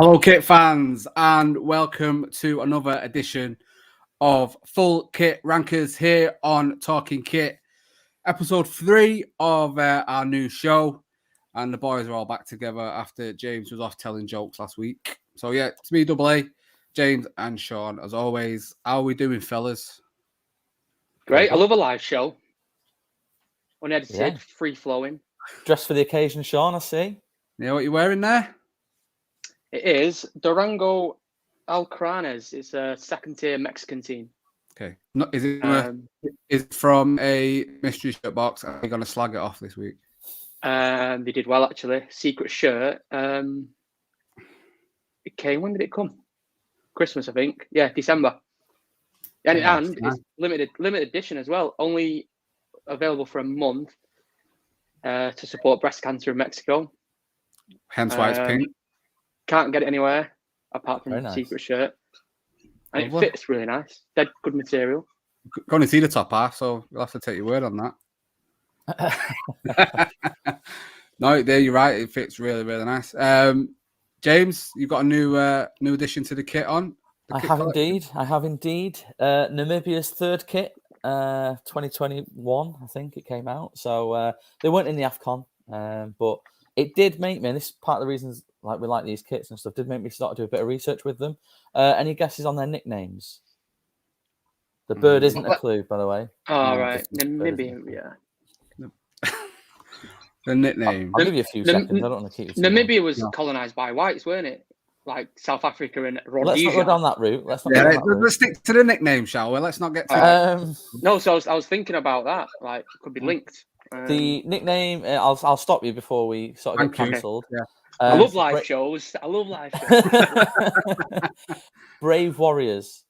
Hello, Kit fans, and welcome to another edition of Full Kit Rankers here on Talking Kit, episode 3 of our new show. And the boys are all back together after James was off telling jokes last week. So, yeah, it's me, Double A, James, and Sean, as always. How are we doing, fellas? Great. I love a live show. Unedited, free-flowing. Dressed for the occasion, Sean, I see. You know what you're wearing there? It is Durango Alcranes. It's a second-tier Mexican team. Okay. Is it from a mystery shirt box? Are we going to slag it off this week? They did well, actually. Secret shirt. It came. When did it come? Christmas, I think. Yeah, December. And it's limited edition as well. Only available for a month to support breast cancer in Mexico. Hence why it's pink. Can't get it anywhere apart from the secret shirt. And it fits really nice. Dead good material. Going to see the top half, so you'll have to take your word on that. No, there you're right. It fits really, really nice. James, you've got a new addition to the kit on. I have indeed. Namibia's third kit, 2021, I think it came out. So they weren't in the AFCON, but it did make me, and this is part of the reasons we like these kits and stuff, did make me start to do a bit of research with them. Any guesses on their nicknames? The bird isn't a clue, by the way. Oh, right. Namibia, yeah. The nickname. I'll give you a few seconds. I don't want to keep you Namibia was colonised by whites, weren't it? Like South Africa and Rhodesia. Let's not go down that route. Let's stick to the nickname, shall we? Let's not get to No, so I was thinking about that. Like, it could be linked. The nickname, I'll stop you before we sort of get cancelled. Yeah. I love live shows. Brave Warriors.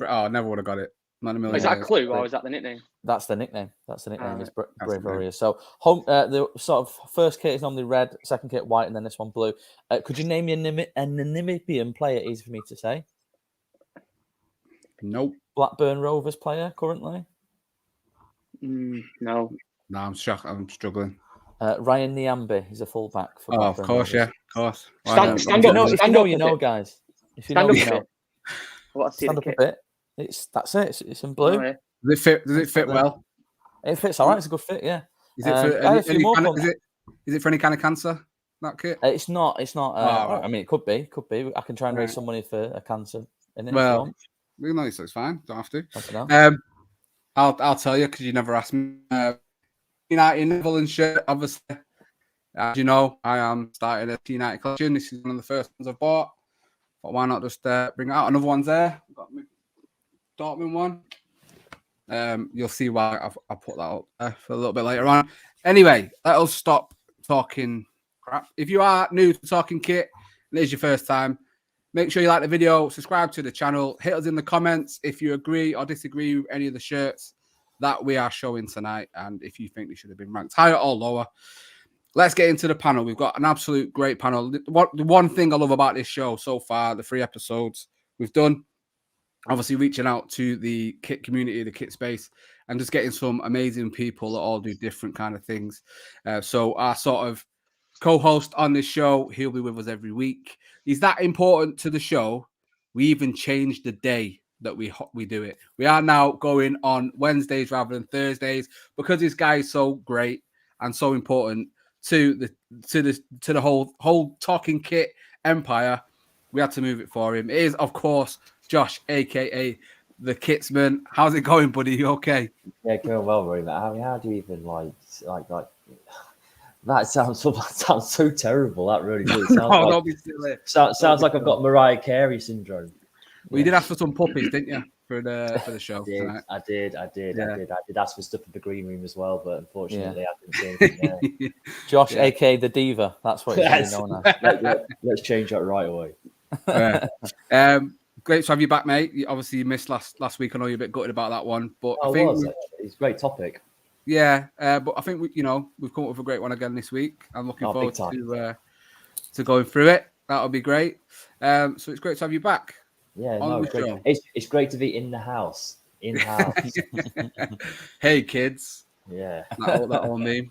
I never would have got it. Not a million. Is that a clue or is that the nickname? That's the nickname. Is Brave Warriors. So the sort of first kit is normally red, second kit white, and then this one blue. Could you name me a Namibian player? Easy for me to say. Nope. Blackburn Rovers player currently. No. No, I'm shocked. I'm struggling. Ryan Niambi. He's a fullback. For of course, Rovers. Yeah, of course. Stand up, you know, guys. If you know, you know. Stand up a bit. That's it. It's in blue. Oh, yeah. Does it fit well? It fits all right. It's a good fit. Yeah. Is it for any kind of cancer? That kit? It's not. Right. I mean, it could be. I can try and raise some money for a cancer in it. Well, it's fine. Don't have to. I'll tell you because you never asked me. United Netherlands shirt, obviously. As you know, I am starting a United collection. This is one of the first ones I've bought. But why not just bring it out? Another one's there. I've got my Dortmund one. You'll see why I'll put that up for a little bit later on. Anyway, let us stop talking crap. If you are new to Talking Kit and it is your first time, make sure you like the video, subscribe to the channel, hit us in the comments if you agree or disagree with any of the shirts that we are showing tonight, and if you think they should have been ranked higher or lower. Let's get into the panel. We've got an absolute great panel. The one thing I love about this show so far, the 3 episodes we've done, obviously reaching out to the kit community, the kit space, and just getting some amazing people that all do different kind of things. So our sort of co-host on this show, he'll be with us every week. He's that important to the show. We even changed the day that we do it. We are now going on Wednesdays rather than Thursdays because this guy is so great and so important to the whole Talking Kit empire. We had to move it for him. It is, of course, Josh, aka the Kitsman. How's it going, buddy? You okay? Yeah, going well, very much. I mean, how do you even like that sounds so terrible. That really does. Don't be silly. Sounds like I've got Mariah Carey syndrome. Well, you did ask for some puppies, didn't you, for the show tonight? I did ask for stuff in the green room as well, but unfortunately, I didn't see anything there. Josh, aka the Diva. That's what it's known as. Let's change that right away. Great to have you back, mate. Obviously, you missed last week. I know you're a bit gutted about that one, but I think it's a great topic. Yeah, but I think we've come up with a great one again this week. I'm looking forward to going through it. That'll be great. So it's great to have you back. Yeah, great. It's great to be in the house. Hey, kids. Yeah. That all mean.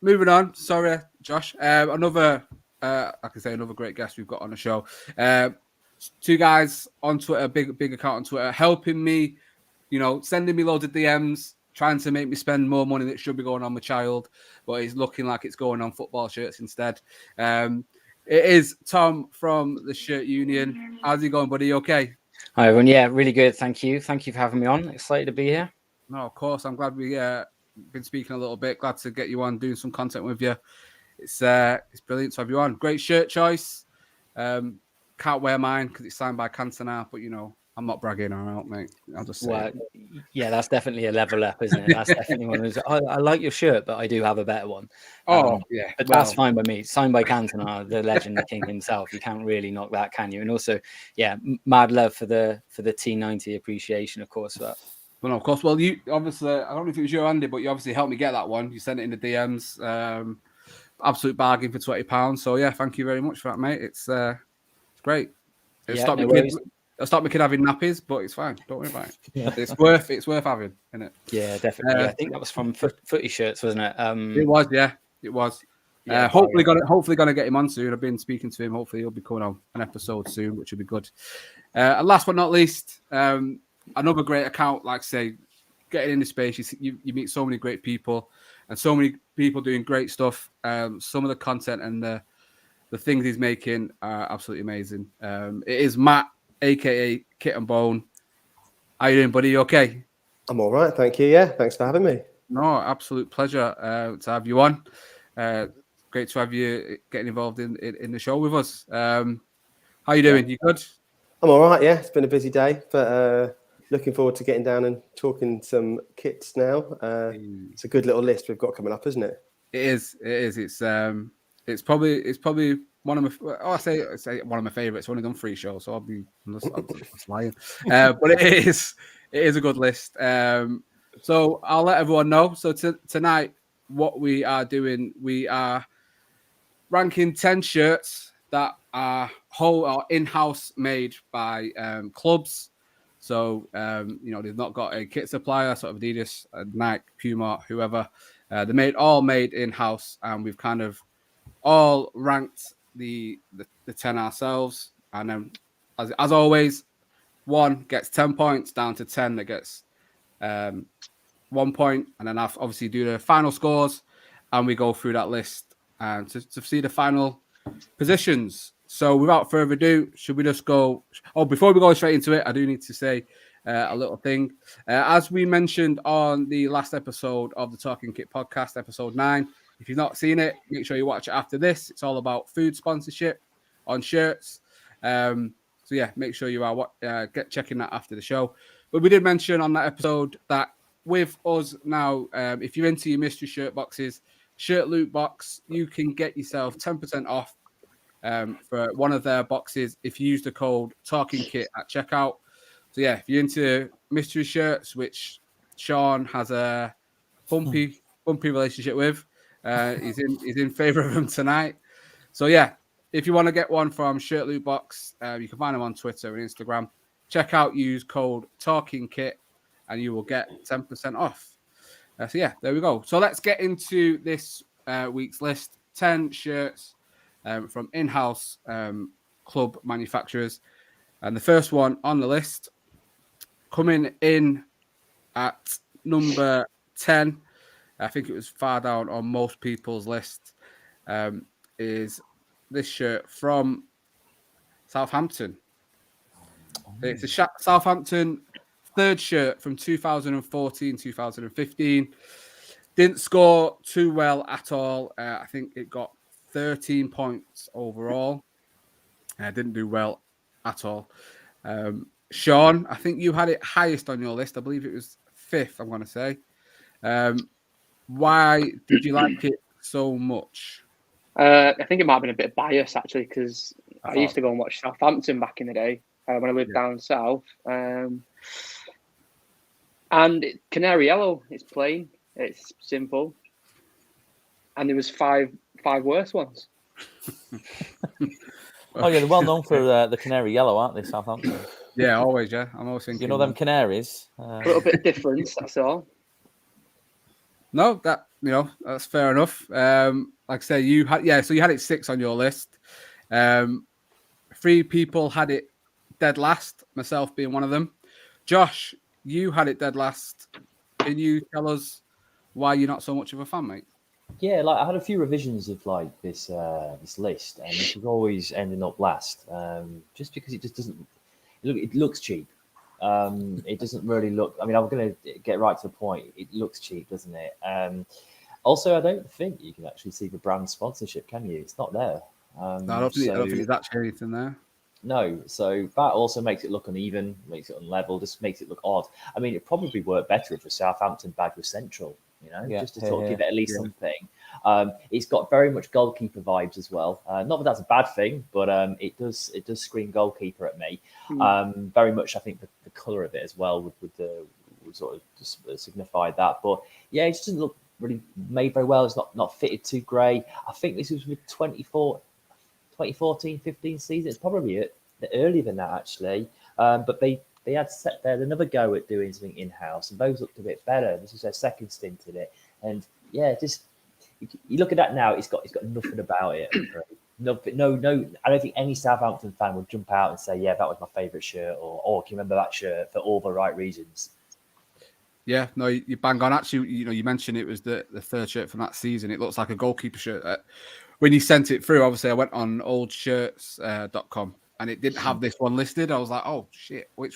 Moving on. Sorry, Josh. Another like I say, another great guest we've got on the show. Two guys on Twitter, big account on Twitter, helping me, sending me loads of DMs, trying to make me spend more money that should be going on my child, but it's looking like it's going on football shirts instead. It is Tom from the Shirt Union. How's it going, buddy? You okay? Hi, everyone. Yeah, really good. Thank you. Thank you for having me on. Excited to be here. No, of course. I'm glad we been speaking a little bit. Glad to get you on, doing some content with you. It's brilliant to have you on. Great shirt choice. Can't wear mine because it's signed by Cantona, but I'm not bragging or out, mate. I'll just say. Yeah, that's definitely a level up, isn't it? That's definitely one of those. I like your shirt, but I do have a better one. Yeah. But that's fine by me. Signed by Cantona, the legend, the king himself. You can't really knock that, can you? And also, yeah, mad love for the T90 appreciation, of course. For that. Well, no, of course. Well, you obviously, I don't know if it was you, Andy, but you obviously helped me get that one. You sent it in the DMs. Absolute bargain for £20. So yeah, thank you very much for that, mate. It's great. It'll stop my kid having nappies, but it's fine. Don't worry about it. Yeah. It's worth having, isn't it? Yeah, definitely. I think that was from Footy Shirts, wasn't it? It was, yeah. It was. Yeah, hopefully gonna get him on soon. I've been speaking to him. Hopefully he'll be coming on an episode soon, which will be good. And last but not least, another great account, like I say, getting into space, you meet so many great people and so many people doing great stuff. Some of the content and the things he's making are absolutely amazing. It is Matt, aka Kit and Bone. How you doing, buddy? You okay? I'm all right, thank you. Yeah, thanks for having me. No, absolute pleasure to have you on. Great to have you getting involved in the show with us. How you doing? You good? I'm all right. Yeah, it's been a busy day, but looking forward to getting down and talking some kits now. It's a good little list we've got coming up, isn't it? It is. It's probably one of my. I say one of my favorites. I've only done 3 shows, so I'm just lying. But it is a good list. So I'll let everyone know. So tonight, what we are doing, we are ranking 10 shirts that are whole or in-house made by clubs. So they've not got a kit supplier, sort of Adidas, Nike, Puma, whoever. They're all made in-house, and we've kind of all ranked the 10 ourselves, and then as always, 1 gets 10 points, down to 10 that gets 1 point, and then I've obviously do the final scores, and we go through that list and to see the final positions. So without further ado, should we just go? Oh, before we go straight into it, I do need to say a little thing. As we mentioned on the last episode of the Talking Kit podcast, episode 9, if you've not seen it, make sure you watch it after this. It's all about food sponsorship on shirts. So yeah, make sure you are checking that after the show. But we did mention on that episode that with us now, if you're into your mystery shirt boxes, Shirt Loot Box, you can get yourself 10% off for one of their boxes if you use the code Talking Kit at checkout. So yeah, if you're into mystery shirts, which Sean has a bumpy relationship with, he's in favor of them tonight. So yeah, if you want to get one from Shirt Loot Box, you can find them on Twitter and Instagram. Check out, use code Talking Kit, and you will get 10% off. So yeah, there we go. So let's get into this week's list. 10 shirts from in-house club manufacturers. And the first one on the list, coming in at number 10, I think it was far down on most people's list, is this shirt from Southampton. It's a Southampton third shirt from 2014-2015. Didn't score too well at all. I think it got 13 points overall. Didn't do well at all. Sean, I think you had it highest on your list. I believe it was 5th, I'm going to say. Why did you like it so much? I think it might have been a bit biased, actually, because I used to go and watch Southampton back in the day when I lived down south. And canary yellow, it's plain, it's simple. And there was five worse ones. Oh, yeah, they're well known for the canary yellow, aren't they, Southampton? Yeah, always, yeah. I'm always thinking. You know them canaries? A little bit of difference, that's all. No, that's fair enough. like I say, you had so you had it 6 on your list. 3 people had it dead last, myself being one of them. Josh, you had it dead last. Can you tell us why you're not so much of a fan, mate? Yeah, like I had a few revisions of like this list, and this was always ending up last, just because it just doesn't. It looks cheap. It doesn't really look. I mean, I'm going to get right to the point. It looks cheap, doesn't it? Also, I don't think you can actually see the brand sponsorship, can you? It's not there. No, I don't think there's actually anything there. No, so that also makes it look uneven, makes it unlevel, just makes it look odd. I mean, it probably worked better if a Southampton badge was central, just to sort of give it at least something. It's got very much goalkeeper vibes as well. Not that that's a bad thing, but it does scream goalkeeper at me. Very much, I think the colour of it as well would sort of just signify that. But yeah, it just doesn't look really made very well. It's not fitted too grey. I think this was with 2014-15 season. It's probably earlier than that actually. But they had set there another go at doing something in-house, and those looked a bit better. This was their second stint in it, and yeah, just you look at that now. It's got nothing about it. No. I don't think any Southampton fan would jump out and say, "Yeah, that was my favourite shirt," or "Can you remember that shirt?" for all the right reasons. Yeah, no, you bang on. Actually, you mentioned it was the third shirt from that season. It looks like a goalkeeper shirt. When you sent it through, obviously, I went on oldshirts.com and it didn't have this one listed. I was like, oh, shit, what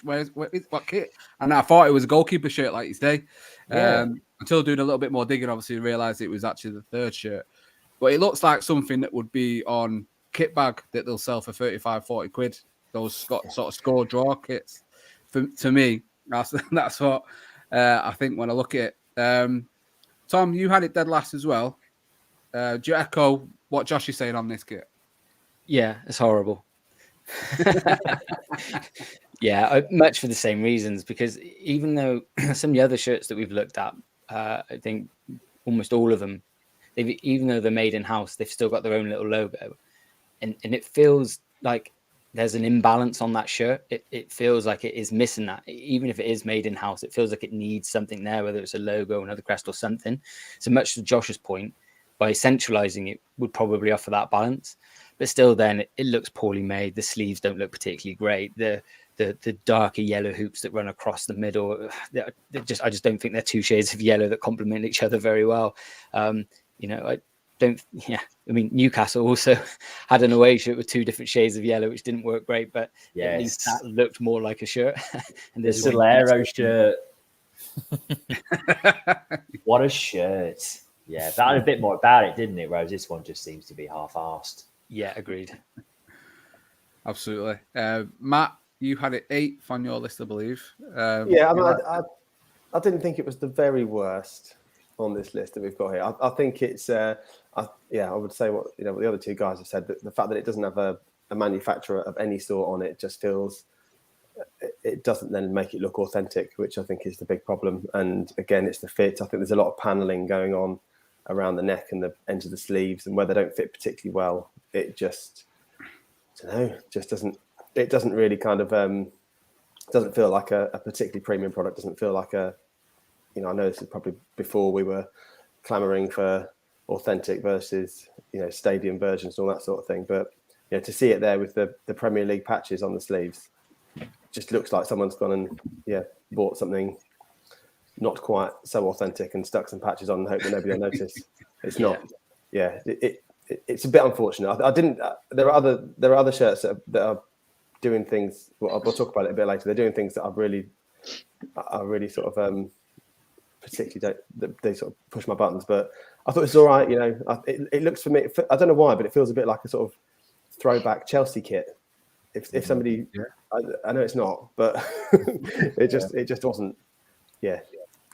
kit? And I thought it was a goalkeeper shirt, like you say. Until doing a little bit more digging, obviously, realised it was actually the third shirt. But it looks like something that would be on kit bag that they'll sell for 35, 40 quid. Those sort of score draw kits. To me, that's what I think when I look at it. Tom, you had it dead last as well. Do you echo what Josh is saying on this kit? Yeah, it's horrible. Yeah, much for the same reasons, because even though some of the other shirts that we've looked at, I think almost all of them, even though they're made in-house, they've still got their own little logo. And it feels like there's an imbalance on that shirt. It feels like it is missing that. Even if it is made in-house, it feels like it needs something there, whether it's a logo, another crest or something. So much to Josh's point, by centralizing it would probably offer that balance. But still then it looks poorly made. The sleeves don't look particularly great. The darker yellow hoops that run across the middle, I just don't think they're two shades of yellow that complement each other very well. I mean, Newcastle also had an away shirt with 2 different shades of yellow, which didn't work great, but at least that looked more like a shirt. And there's the Solero shirt. What a shirt. Yeah, that had a bit more about it, didn't it? Whereas this one just seems to be half-arsed. Yeah, agreed. Absolutely. Matt, you had it 8th on your list, I believe. I didn't think it was the very worst on this list that we've got here. I think it's, I would say what the other 2 guys have said. The fact that it doesn't have a manufacturer of any sort on it just feels, it doesn't then make it look authentic, which I think is the big problem. And again, it's the fit. I think there's a lot of paneling going on around the neck and the ends of the sleeves, and where they don't fit particularly well, it just, I don't know, just doesn't. It doesn't really kind of doesn't feel like a particularly premium product. Doesn't feel like a, I know this is probably before we were clamoring for authentic versus stadium versions and all that sort of thing. But to see it there with the Premier League patches on the sleeves, just looks like someone's gone and bought something not quite so authentic and stuck some patches on and hope that nobody will notice. It's not. Yeah, it's a bit unfortunate. I didn't. There are other shirts that are doing things. Well, we'll talk about it a bit later. They're doing things that are really sort of particularly they sort of push my buttons. But I thought it's all right. It looks for me. I don't know why, but it feels a bit like a sort of throwback Chelsea kit. If somebody, I know it's not, but it just wasn't. Yeah,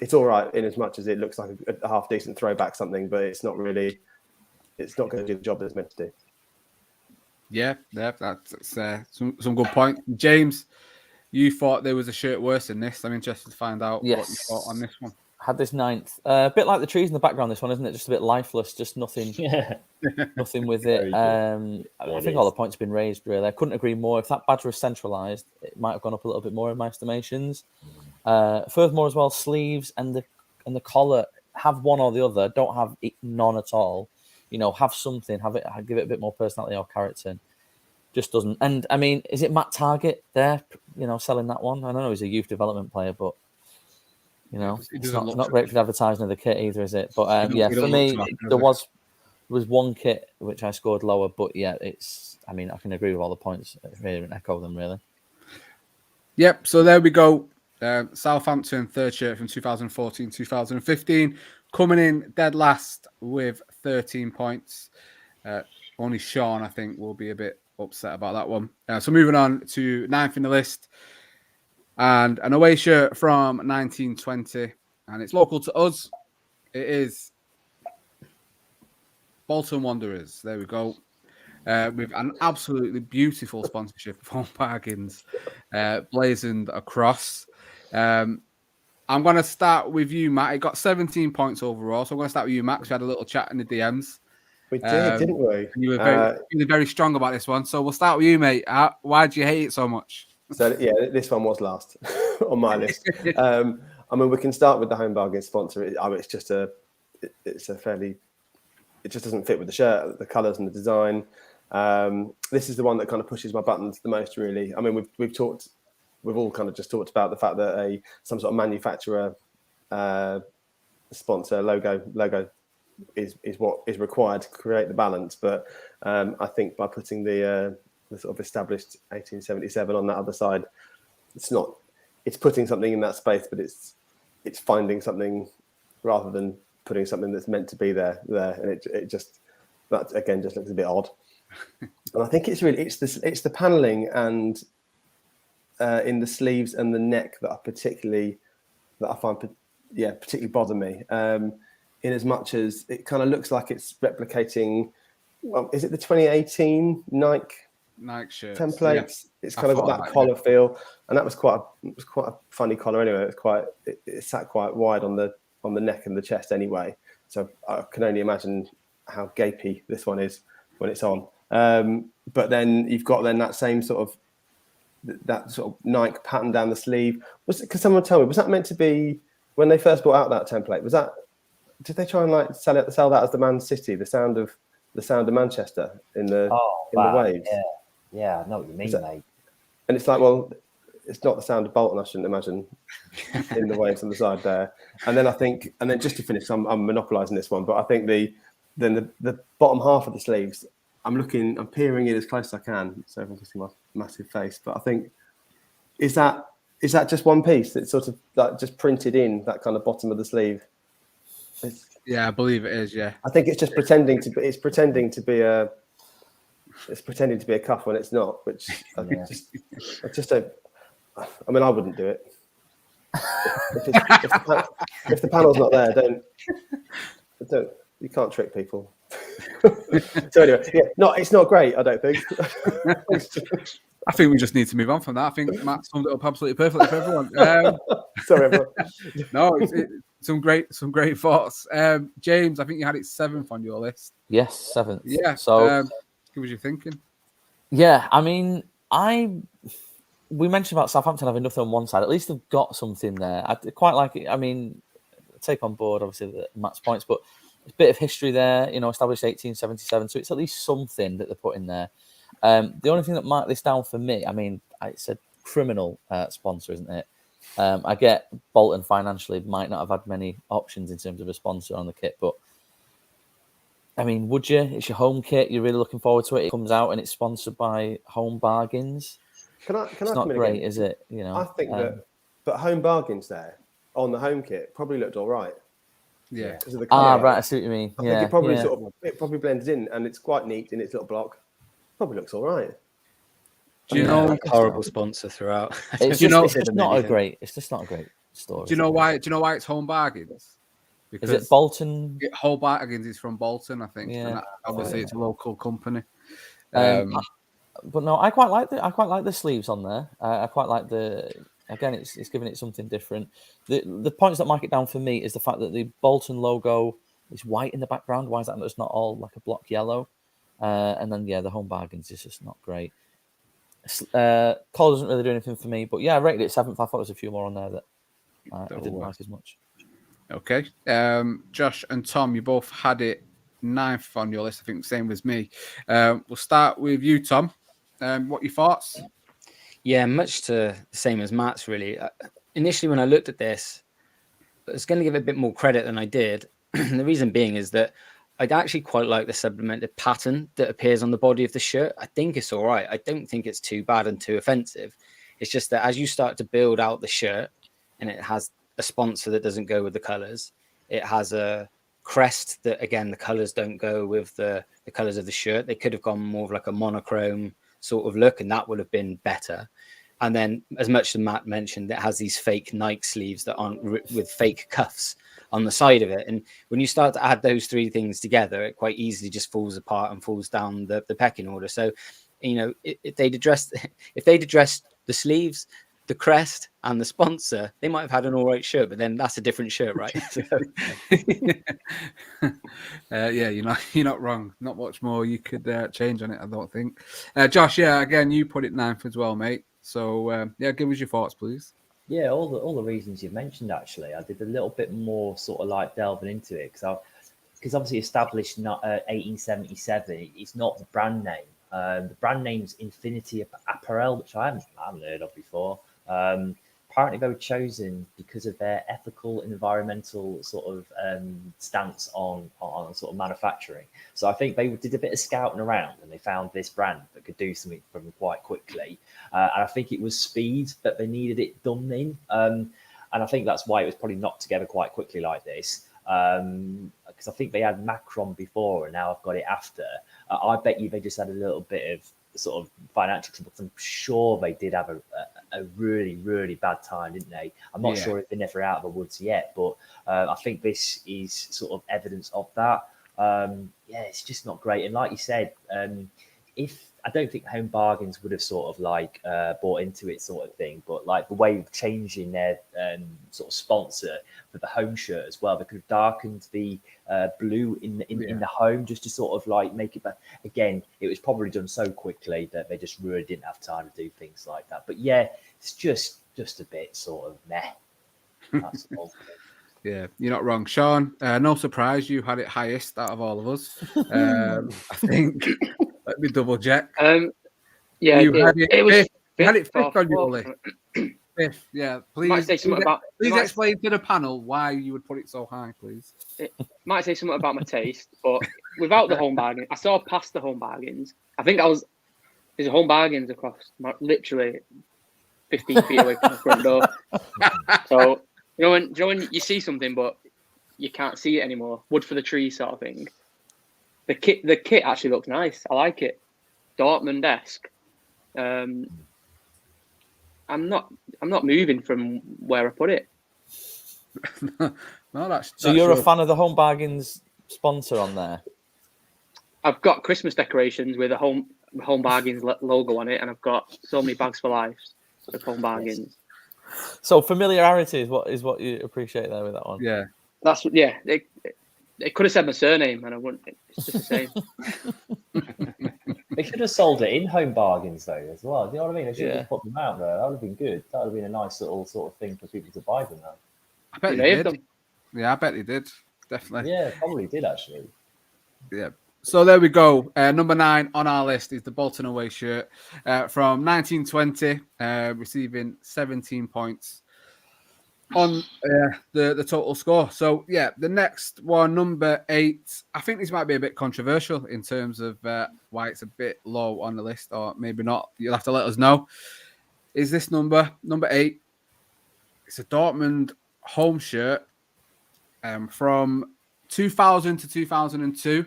it's all right in as much as it looks like a half decent throwback something, but it's not really. It's not going to do the job that it's meant to do. Yeah, that's some good point. James, you thought there was a shirt worse than this. I'm interested to find out what you thought on this one. Had this 9th. A bit like the trees in the background, this one, isn't it? Just a bit lifeless, just nothing nothing with it. I think all the points have been raised, really. I couldn't agree more. If that badge was centralised, it might have gone up a little bit more in my estimations. Furthermore, as well, sleeves and the collar have one or the other, don't have none at all. have something, give it a bit more personality or character. Just doesn't. And I mean, is it Matt Target there, selling that one? I don't know he's a youth development player, but it's not great for the advertising of the kit either, is it? But for me, there was one kit which I scored lower, but I can agree with all the points here and echo them really. Yep. So there we go. Southampton third shirt from 2014-2015, coming in dead last with 13 points. Only Sean, I think, will be a bit upset about that one. So moving on to ninth in the list, and an away shirt from 1920, and it's local to us. It is Bolton Wanderers. There we go. With an absolutely beautiful sponsorship of Home Bargains blazoned across. I'm going to start with you, Matt. It got 17 points overall, so I'm going to start with you, Max. We had a little chat in the DMs. We did, didn't we? You were very strong about this one, so we'll start with you, mate. Why do you hate it so much? So this one was last on my list. We can start with the Home Bargains sponsor. It just doesn't fit with the shirt, the colours and the design. This is the one that kind of pushes my buttons the most, really. I mean, we've all kind of just talked about the fact that some sort of manufacturer sponsor logo is what is required to create the balance. But I think by putting the sort of established 1877 on that other side, it's putting something in that space, but it's finding something rather than putting something that's meant to be there, and that again just looks a bit odd. And I think it's the paneling and in the sleeves and the neck that I find particularly bother me. In as much as it kind of looks like it's replicating, is it the 2018 Nike shirts templates? Yeah. It's kind of got that collar feel, and that was quite a funny collar anyway. It sat quite wide on the neck and the chest anyway. So I can only imagine how gapey this one is when it's on. But then you've got that same sort of Nike pattern down the sleeve. Because someone tell me, was that meant to be when they first brought out that template? Did they try and sell that as the Man City, the sound of Manchester in the waves? Yeah, I know what you mean, mate. And it's like, well, it's not the sound of Bolton, I shouldn't imagine, in the waves on the side there. And then just to finish, I'm monopolising this one, but I think the bottom half of the sleeves, I'm peering in as close as I can, so everyone can see my massive face. But I think is that just one piece that's sort of just printed in that kind of bottom of the sleeve? Yeah, I believe it is. Yeah, I think it's just pretending to be a cuff when it's not. Which I wouldn't do it. If the panel's not there, don't. You can't trick people. So anyway, it's not great. I don't think. I think we just need to move on from that. I think Matt summed it up absolutely perfectly for everyone. Sorry, everyone. No, some great thoughts. James, I think you had it 7th on your list. Yes, 7th. Yeah. So, what was you thinking? Yeah, I mean, we mentioned about Southampton having nothing on one side. At least they've got something there. I quite like it. I mean, take on board obviously Matt's points, but there's a bit of history there. Established 1877, so it's at least something that they're putting there. The only thing that marked this down for me, I mean, it's a criminal sponsor, isn't it? I get Bolton financially might not have had many options in terms of a sponsor on the kit, but I mean, would you? It's your home kit. You're really looking forward to it. It comes out and it's sponsored by Home Bargains. It's not great, again? Is it? I think but Home Bargains there on the home kit probably looked all right. Yeah. Because of the colour. Right. I see what you mean. I think it probably it probably blends in, and it's quite neat in its little block. Probably looks all right. Do you know horrible sponsor throughout? It's just not a great story. Do you know why? Do you know why it's Home Bargains? Because is it Bolton? Home Bargains is from Bolton, I think. Yeah. And obviously, it's a local company. But no, I quite like the sleeves on there. I quite like it's giving it something different. The points that mark it down for me is the fact that the Bolton logo is white in the background. Why is that? It's not all like a block yellow. And then the Home Bargains is just not great. Collar doesn't really do anything for me, but I rated it 7th. I thought there was a few more on there that I didn't like as much. Okay. Josh and Tom, you both had it 9th on your list. I think same as me. We'll start with you, Tom. What are your thoughts? Yeah, much to the same as Matt's, really. Initially, when I looked at this, I was going to give it a bit more credit than I did. The reason being is that I'd actually quite like the supplemented pattern that appears on the body of the shirt. I think it's all right. I don't think it's too bad and too offensive. It's just that as you start to build out the shirt, and it has a sponsor that doesn't go with the colours, it has a crest that, again, the colours don't go with the colours of the shirt. They could have gone more of like a monochrome sort of look, and that would have been better. And then, as much as Matt mentioned, it has these fake Nike sleeves that aren't with fake cuffs on the side of it. And when you start to add those three things together, it quite easily just falls apart and falls down the pecking order. So, you know, if they'd addressed the sleeves, the crest, and the sponsor, they might have had an all right shirt, but then that's a different shirt, right? So, yeah, you're not wrong. Not much more you could change on it, I don't think. Josh, yeah, again, you put it 9th as well, mate. So yeah, give us your thoughts, please. Yeah, all the reasons you've mentioned. Actually, I did a little bit more sort of like delving into it because obviously established 1877. It's not the brand name. The brand name's Infinity Apparel, which I haven't heard of before. Apparently they were chosen because of their ethical, environmental sort of stance on sort of manufacturing. So I think they did a bit of scouting around and they found this brand that could do something for them quite quickly. And I think it was speed that they needed it done in. And I think that's why it was probably knocked together quite quickly like this. Because I think they had Macron before and now I've got it after. I bet you they just had a little bit of sort of financial trouble. I'm sure they did have a really, really bad time, didn't they? I'm not sure if they're never out of the woods yet, but I think this is sort of evidence of that. Yeah, it's just not great. And like you said, if I don't think Home Bargains would have sort of like bought into it sort of thing, but like the way of changing their sort of sponsor for the home shirt as well, they could have darkened the blue in the home just to sort of like make it. But again, it was probably done so quickly that they just really didn't have time to do things like that. But yeah, it's just a bit sort of meh. That's all. Yeah, you're not wrong, Sean. No surprise, you had it highest out of all of us. I think. Let me double check. Yeah, you had it 5th off. on your list. 5th, yeah. Please explain to the panel why you would put it so high, please. It might say something about my taste, but without the Home Bargains, I saw past the Home Bargains. I think there's a Home Bargains across literally 15 feet away from the front door. So you know when you see something but you can't see it anymore, wood for the tree sort of thing. The kit actually looks nice. I like it. Dortmund-esque. I'm not moving from where I put it. No, that's so you're a fan of the Home Bargains sponsor on there? I've got Christmas decorations with a Home Bargains logo on it, and I've got so many bags for life of Home Bargains. So familiarity is what you appreciate there with that one. Yeah, that's They could have said my surname, and I wouldn't. It's just the same. They should have sold it in Home Bargains though, as well. Do you know what I mean? They should have put them out there. That would have been good. That would have been a nice little sort of thing for people to buy them now. I bet they did. Yeah, I bet they did. Definitely. Yeah, probably did actually. Yeah. So there we go. Number 9 on our list is the Bolton away shirt from 1920, receiving 17 points on the total score. So yeah, the next one, number 8. I think this might be a bit controversial in terms of why it's a bit low on the list, or maybe not. You'll have to let us know. Is this number 8? It's a Dortmund home shirt from 2000 to 2002.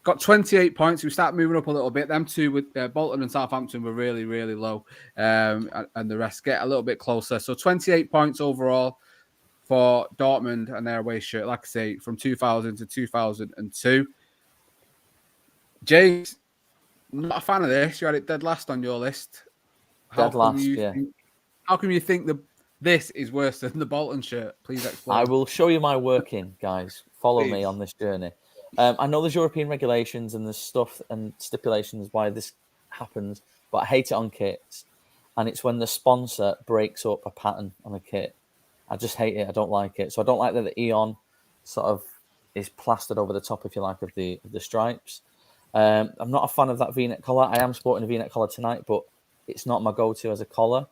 Got 28 points. We start moving up a little bit. Them two with Bolton and Southampton were really, really low. And the rest get a little bit closer. So 28 points overall for Dortmund and their away shirt. Like I say, from 2000 to 2002. James, not a fan of this. You had it dead last on your list. Dead last, yeah. How come you think this is worse than the Bolton shirt? Please explain. I will show you my working, guys. Follow me on this journey. I know there's European regulations and there's stuff and stipulations why this happens, but I hate it on kits. And it's when the sponsor breaks up a pattern on a kit. I just hate it. I don't like it. So I don't like that the Eon sort of is plastered over the top, if you like, of the stripes. I'm not a fan of that V-neck collar. I am sporting a V-neck collar tonight, but it's not my go-to as a collar.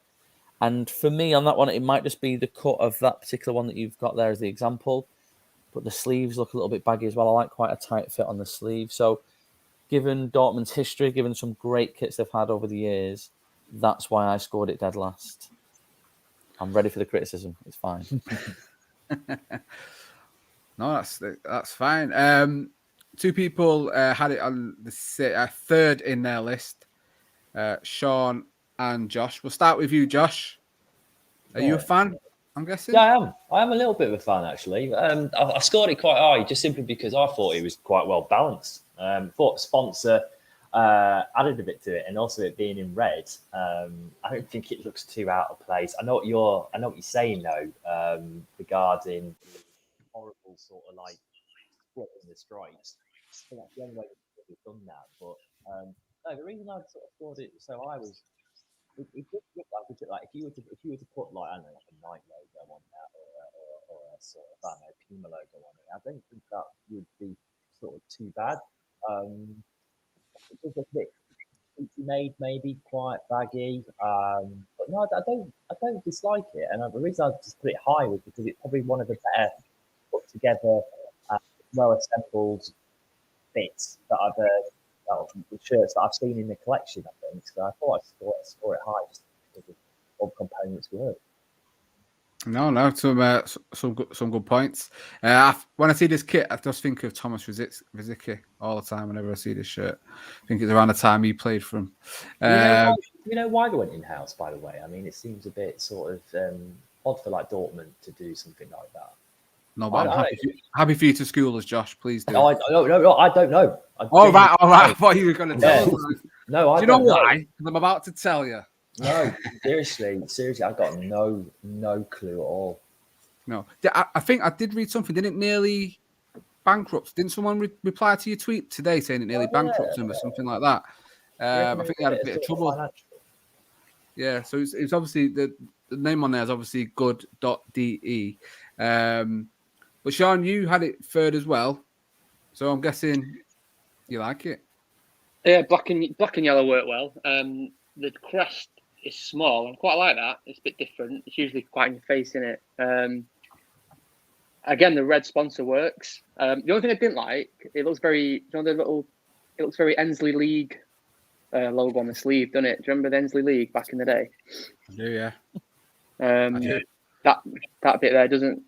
And for me on that one, it might just be the cut of that particular one that you've got there as the example. But the sleeves look a little bit baggy as well. I like quite a tight fit on the sleeve. So given Dortmund's history, given some great kits they've had over the years, that's why I scored it dead last. I'm ready for the criticism. It's fine. No, that's fine. Two people had it on the third in their list. Sean and Josh. We'll start with you, Josh. Are you a fan? I'm guessing. Yeah, I am a little bit of a fan actually. I scored it quite high just simply because I thought it was quite well balanced. Thought sponsor added a bit to it, and also it being in red. I don't think it looks too out of place. I know what you're saying though, regarding the horrible sort of like split in the stripes. I think that's the only way we've done that. But no, the reason I sort of scored it so I was. It just looked like if you were to put like I don't know like a Nike logo on that or a sort of Puma logo on it, I don't think that would be sort of too bad. It was a bit made, maybe quite baggy, but no, I don't dislike it. And the reason I just put it high was because it's probably one of the better put together, well assembled bits that I've the shirts that I've seen in the collection, I think. So I thought I'd score it high just because of all the components work. No, some good points. When I see this kit, I just think of Thomas Rzicky all the time. Whenever I see this shirt, I think it's around the time he played for him. You know why they went in house? By the way, I mean it seems a bit sort of odd for like Dortmund to do something like that. No, but I'm happy for you to school us, Josh. Please do. No, I don't know. All right. I thought you were going to tell us. No, I do you don't know why? Because I'm about to tell you. No, seriously, I've got no clue at all. No, I think I did read something. Didn't it nearly bankrupt? Didn't someone reply to your tweet today saying it nearly bankrupted him or something like that? I think they had a bit of trouble. Financial. Yeah, so it's obviously the name on there is obviously good.de. But Sean, you had it third as well, so I'm guessing you like it. Yeah, black and yellow work well. The crest is small. I quite like that. It's a bit different. It's usually quite in your face, isn't it? Again, the red sponsor works. The only thing I didn't like, it looks very, it looks very Ensley League logo on the sleeve, doesn't it? Do you remember the Ensley League back in the day? I do, yeah. I do. That bit there doesn't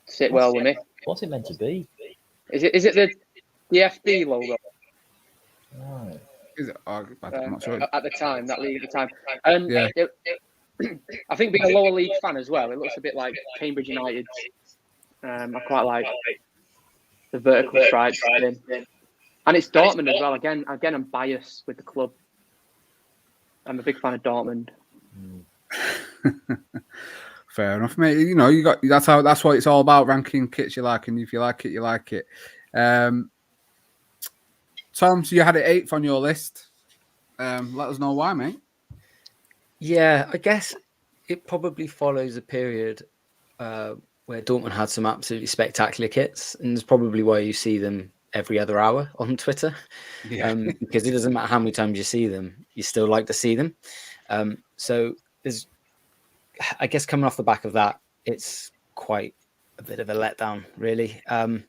sit well with me. What's it meant to be? Is it the FD logo? Right. Is it? I'm not sure. At the time, that league at the time. Yeah. I think being a lower league fan as well, it looks a bit like Cambridge United. I quite like the vertical stripes. And it's Dortmund as well. Again, I'm biased with the club. I'm a big fan of Dortmund. Fair enough, mate. You know, that's what it's all about, ranking kits you like, and if you like it, you like it. Tom, so you had it 8th on your list. Let us know why, mate. Yeah, I guess it probably follows a period where Dortmund had some absolutely spectacular kits, and it's probably why you see them every other hour on Twitter. Yeah. Because it doesn't matter how many times you see them, you still like to see them. So there's, I guess, coming off the back of that, it's quite a bit of a letdown, really, and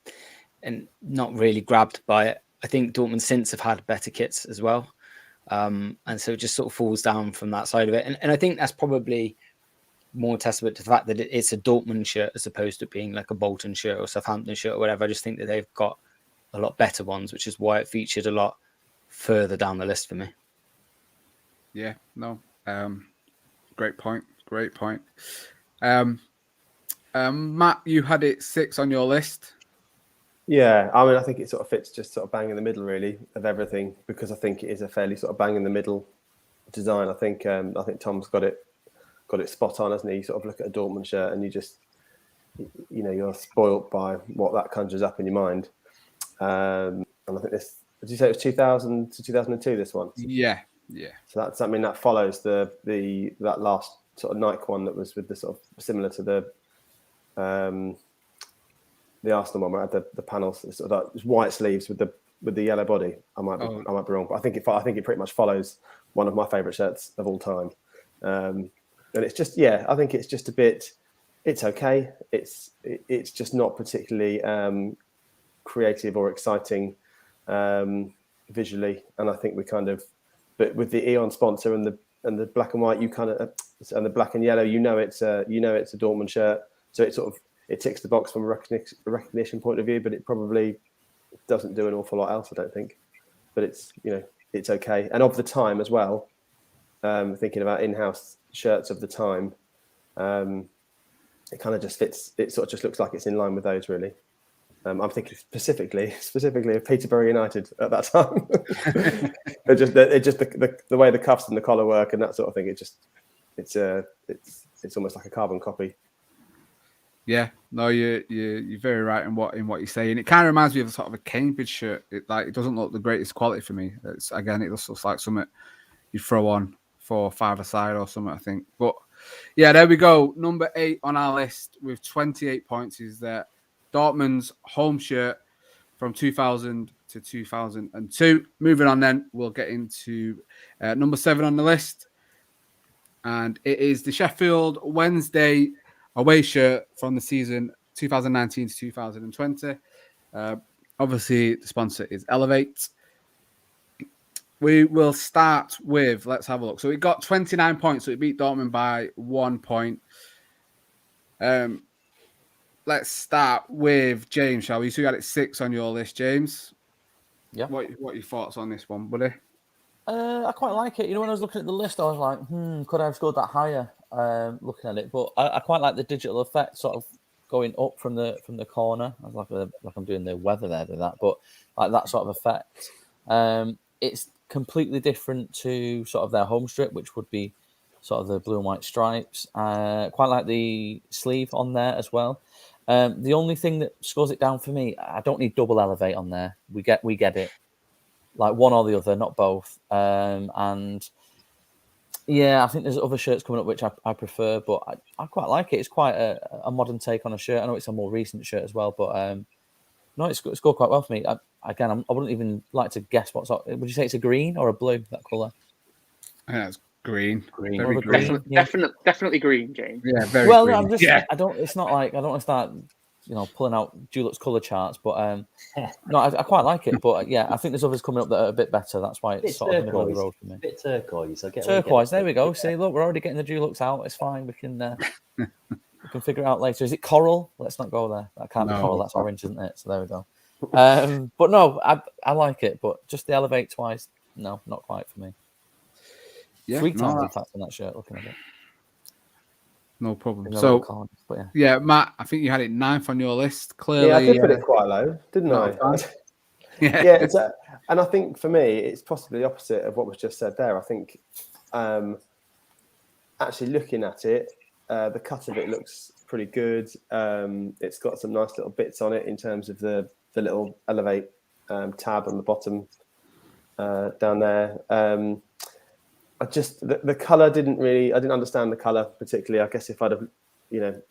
not really grabbed by it. I think Dortmund since have had better kits as well. And so it just sort of falls down from that side of it. And I think that's probably more testament to the fact that it's a Dortmund shirt as opposed to being like a Bolton shirt or Southampton shirt or whatever. I just think that they've got a lot better ones, which is why it featured a lot further down the list for me. Yeah, no. Great point. Matt, you had it 6 on your list. Yeah, I mean, I think it sort of fits just sort of bang in the middle, really, of everything, because I think it is a fairly sort of bang in the middle design. I think Tom's got it spot on, hasn't he? You sort of look at a Dortmund shirt and you just, you're spoilt by what that conjures up in your mind. And I think this, did you say it was 2000 to 2002? This one? Yeah. So that follows that last sort of Nike one that was with the sort of similar to the Arsenal one where it had the panels, sort of like white sleeves with the yellow body. I might be wrong, but I think it pretty much follows one of my favourite shirts of all time. And it's just, I think it's just a bit. It's okay. It's just not particularly creative or exciting visually, and I think we kind of, but with the Eon sponsor and the black and white, you kind of, and the black and yellow, it's a Dortmund shirt, so it ticks the box from a recognition point of view, but it probably doesn't do an awful lot else, I don't think. But it's it's okay, and of the time as well. Thinking about in-house shirts of the time, it kind of just fits. It sort of just looks like it's in line with those, really. I'm thinking specifically of Peterborough United at that time. the way the cuffs and the collar work and that sort of thing. It's almost like a carbon copy. Yeah, no, you're very right in what you're saying. It kind of reminds me of sort of a Cambridge shirt. It doesn't look the greatest quality for me. It just looks like something you throw on for 5-a-side or something, I think. But yeah, there we go. Number 8 on our list with 28 points is that Dortmund's home shirt from 2000 to 2002. Moving on, then we'll get into number 7 on the list, and it is the Sheffield Wednesday away shirt from the season 2019 to 2020. Obviously, the sponsor is Elevate. We will start with, let's have a look. So it got 29 points, so it beat Dortmund by 1 point. Let's start with James, shall we? So you had it 6 on your list, James. Yeah. What are your thoughts on this one, buddy? I quite like it. When I was looking at the list, I was like, could I have scored that higher? Looking at it, but I quite like the digital effect, sort of going up from the corner. I was like I'm doing the weather there with that, but like that sort of effect. It's completely different to sort of their home strip, which would be sort of the blue and white stripes. Quite like the sleeve on there as well. The only thing that scores it down for me, I don't need double Elevate on there. We get it, like one or the other, not both. And yeah, I think there's other shirts coming up which I prefer, but I quite like it. It's quite a modern take on a shirt. I know it's a more recent shirt as well, but no, it's scored quite well for me. I wouldn't even like to guess what's up. Would you say it's a green or a blue, that colour? I think it's green. Very green. Definitely green, James. Yeah, very well, green. I'm just, I don't want to start, pulling out Dulux colour charts, but no, I quite like it. But yeah, I think there's others coming up that are a bit better. That's why it's sort of middle of the road for me. A bit turquoise. Turquoise. There we go. See, look, we're already getting the Dulux out. It's fine. We can figure it out later. Is it coral? Let's not go there. That can't be coral. That's orange, isn't it? So there we go. But no, I like it. But just the Elevate twice, no, not quite for me. Yeah, 3 times in fact on that shirt. Looking at it. No problem. So, yeah, Matt, I think you had it 9th on your list. Clearly, yeah, I did put it quite low, didn't I? Yeah, and I think for me, it's possibly the opposite of what was just said there. I think actually looking at it, the cut of it looks pretty good. It's got some nice little bits on it in terms of the little Elevate tab on the bottom down there. The colour I didn't understand the colour particularly. I guess if I'd have,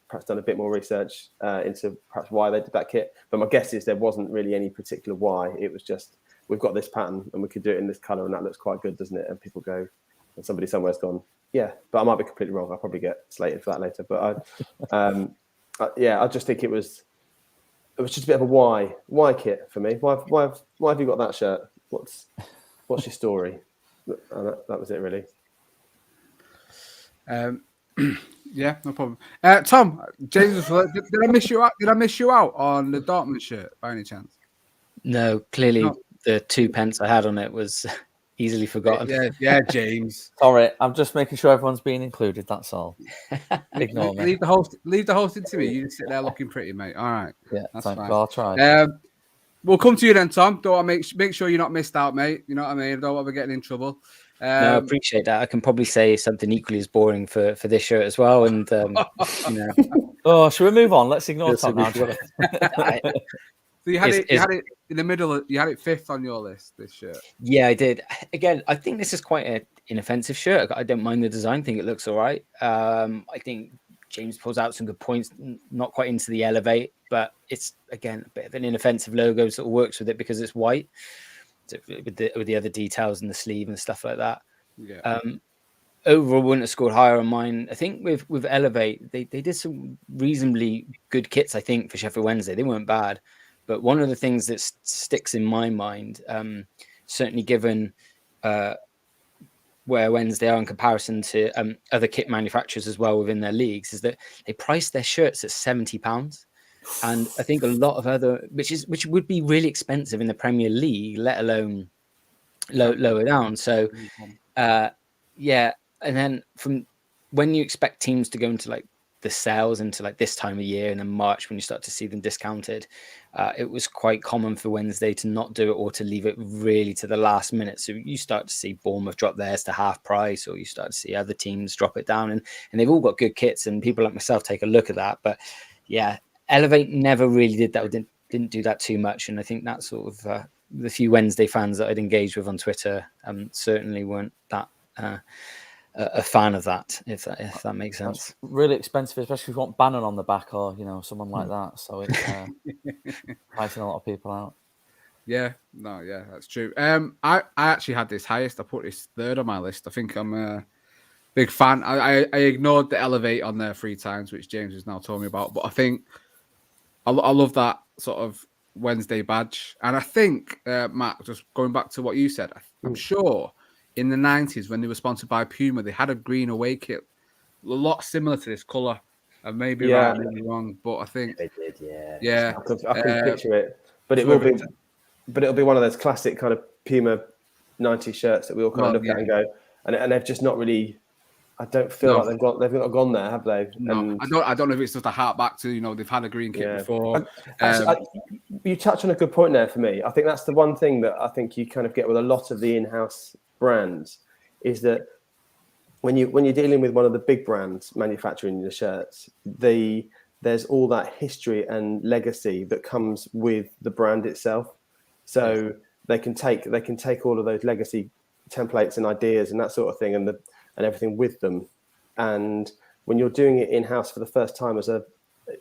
perhaps done a bit more research into perhaps why they did that kit. But my guess is there wasn't really any particular why. It was just, we've got this pattern and we could do it in this colour and that looks quite good, doesn't it? And people go, and somebody somewhere's gone, yeah, but I might be completely wrong. I'll probably get slated for that later. But I just think it was just a bit of a why kit for me. Why have you got that shirt? What's your story? That was it, really. Yeah, no problem. Tom, James, did I miss you out? Did I miss you out on the Dortmund shirt by any chance? No, clearly the 2 pence I had on it was easily forgotten. Yeah, James. Sorry, I'm just making sure everyone's being included. That's all. Ignore me. Leave the hosting to me. You sit there looking pretty, mate. All right. Yeah, that's fine. Well, I'll try. We'll come to you then, Tom. Don't want to make sure you're not missed out, mate. You know what I mean? Don't want to be getting in trouble. No, I appreciate that. I can probably say something equally as boring for this shirt as well. And Oh, should we move on? Let's ignore Tom now. So you had it in the middle. You had it 5th on your list. This shirt. Yeah, I did. Again, I think this is quite an inoffensive shirt. I don't mind the design. I think it looks all right. I think James pulls out some good points, not quite into the Elevate, but it's again a bit of an inoffensive logo, sort of works with it because it's white, with the other details in the sleeve and stuff like that. Yeah. Overall, wouldn't have scored higher on mine. I think with Elevate, they did some reasonably good kits. I think for Sheffield Wednesday, they weren't bad. But one of the things that sticks in my mind, certainly given where Wednesday are in comparison to other kit manufacturers as well within their leagues, is that they price their shirts at £70. And I think a lot of other, which would be really expensive in the Premier League, let alone lower down. So, yeah. And then from when you expect teams to go into like the sales into like this time of year and then March, when you start to see them discounted, it was quite common for Wednesday to not do it or to leave it really to the last minute. So you start to see Bournemouth drop theirs to half price, or you start to see other teams drop it down, and they've all got good kits, and people like myself take a look at that. But yeah, Elevate never really did that, or didn't do that too much. And I think that sort of the few Wednesday fans that I'd engaged with on Twitter certainly weren't that a fan of that, if that makes sense. That's really expensive, especially if you want Bannon on the back, or someone like that. So it's pricing a lot of people out. Yeah, that's true. I actually had this highest. I put this third on my list. I think I'm a big fan. I ignored the Elevate on there 3 times, which James has now told me about. But I think I love that sort of Wednesday badge. And I think, Matt, just going back to what you said, I'm sure in the 90s when they were sponsored by Puma, they had a green away kit, a lot similar to this colour. And maybe right, maybe wrong, but I think they did. Yeah. I can picture it, but it'll be one of those classic kind of Puma 90 shirts that we all kind of look at and go, and they've just not really. I don't feel like they've not gone there, have they? No, and I don't know if it's just a hark back to they've had a green kit before. You touch on a good point there for me. I think that's the one thing that I think you kind of get with a lot of the in-house brands is that when you're dealing with one of the big brands manufacturing the shirts, there's all that history and legacy that comes with the brand itself. So they can take all of those legacy templates and ideas and that sort of thing and everything with them. And when you're doing it in-house for the first time and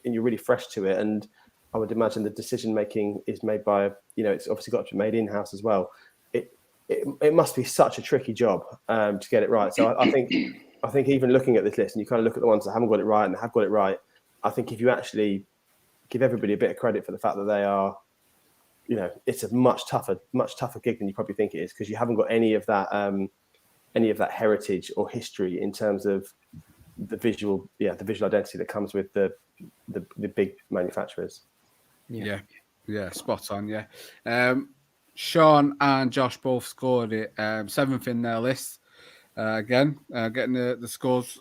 you're really fresh to it, and I would imagine the decision making is made by, it's obviously got to be made in-house as well. It must be such a tricky job to get it right. So I think even looking at this list, and you kind of look at the ones that haven't got it right and have got it right, I think if you actually give everybody a bit of credit for the fact that they are, it's a much tougher gig than you probably think it is, because you haven't got any of that heritage or history in terms of the visual identity that comes with the big manufacturers. Yeah, spot on. Yeah. Sean and Josh both scored it 7th in their list. Again, getting the scores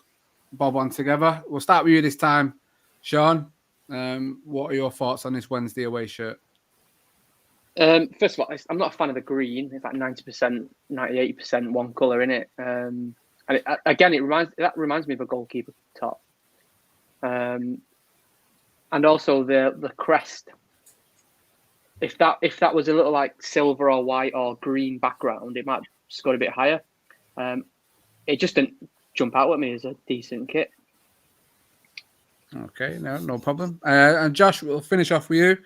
bob on together. We'll start with you this time, Sean. What are your thoughts on this Wednesday away shirt? First of all, I'm not a fan of the green. It's like 90%, 98% one colour in it. And that reminds me of a goalkeeper top. And also the crest. If that was a little like silver or white or green background, it might have scored a bit higher. It just didn't jump out at me as a decent kit. Okay, no problem. And Josh, we'll finish off with you.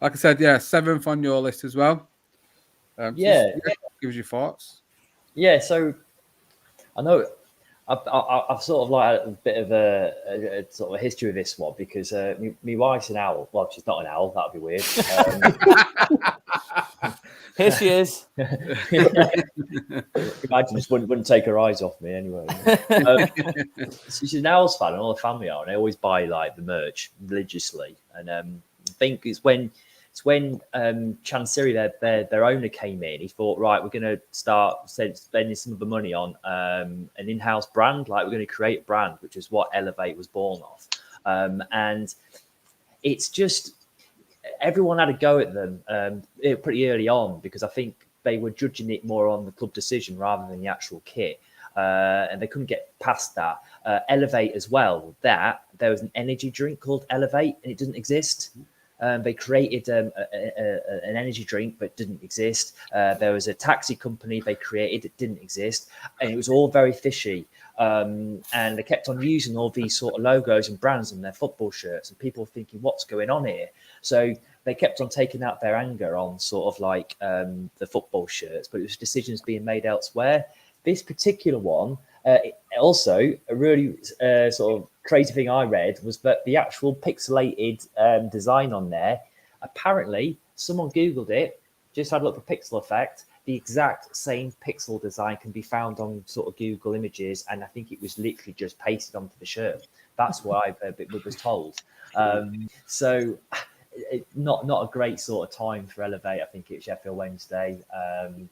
Like I said, 7th on your list as well. Give us your thoughts. Yeah, so I know I've sort of like a bit of a sort of a history with this one because my wife's an owl. Well, she's not an owl. That'd be weird. Here she is. Imagine just wouldn't take her eyes off me anyway. She's an Owls fan, and all the family are, and they always buy like the merch religiously. And I think it's when Chansiri, their owner, came in. He thought, right, we're going to start spending some of the money on an in-house brand. Like, we're going to create a brand, which is what Elevate was born of. And it's just everyone had a go at them pretty early on, because I think they were judging it more on the club decision rather than the actual kit. And they couldn't get past that. Elevate as well. There was an energy drink called Elevate, and it doesn't exist. They created an energy drink but didn't exist. There was a taxi company they created that didn't exist, and it was all very fishy. And they kept on using all these sort of logos and brands on their football shirts, and people were thinking, what's going on here? So they kept on taking out their anger on sort of like the football shirts, but it was decisions being made elsewhere. This particular one, also a really sort of crazy thing I read was that the actual pixelated design on there, apparently someone Googled it, just had a look for pixel effect. The exact same pixel design can be found on sort of Google Images, and I think it was literally just pasted onto the shirt. That's what I was told. So not a great sort of time for Elevate. I think it was Sheffield Wednesday, and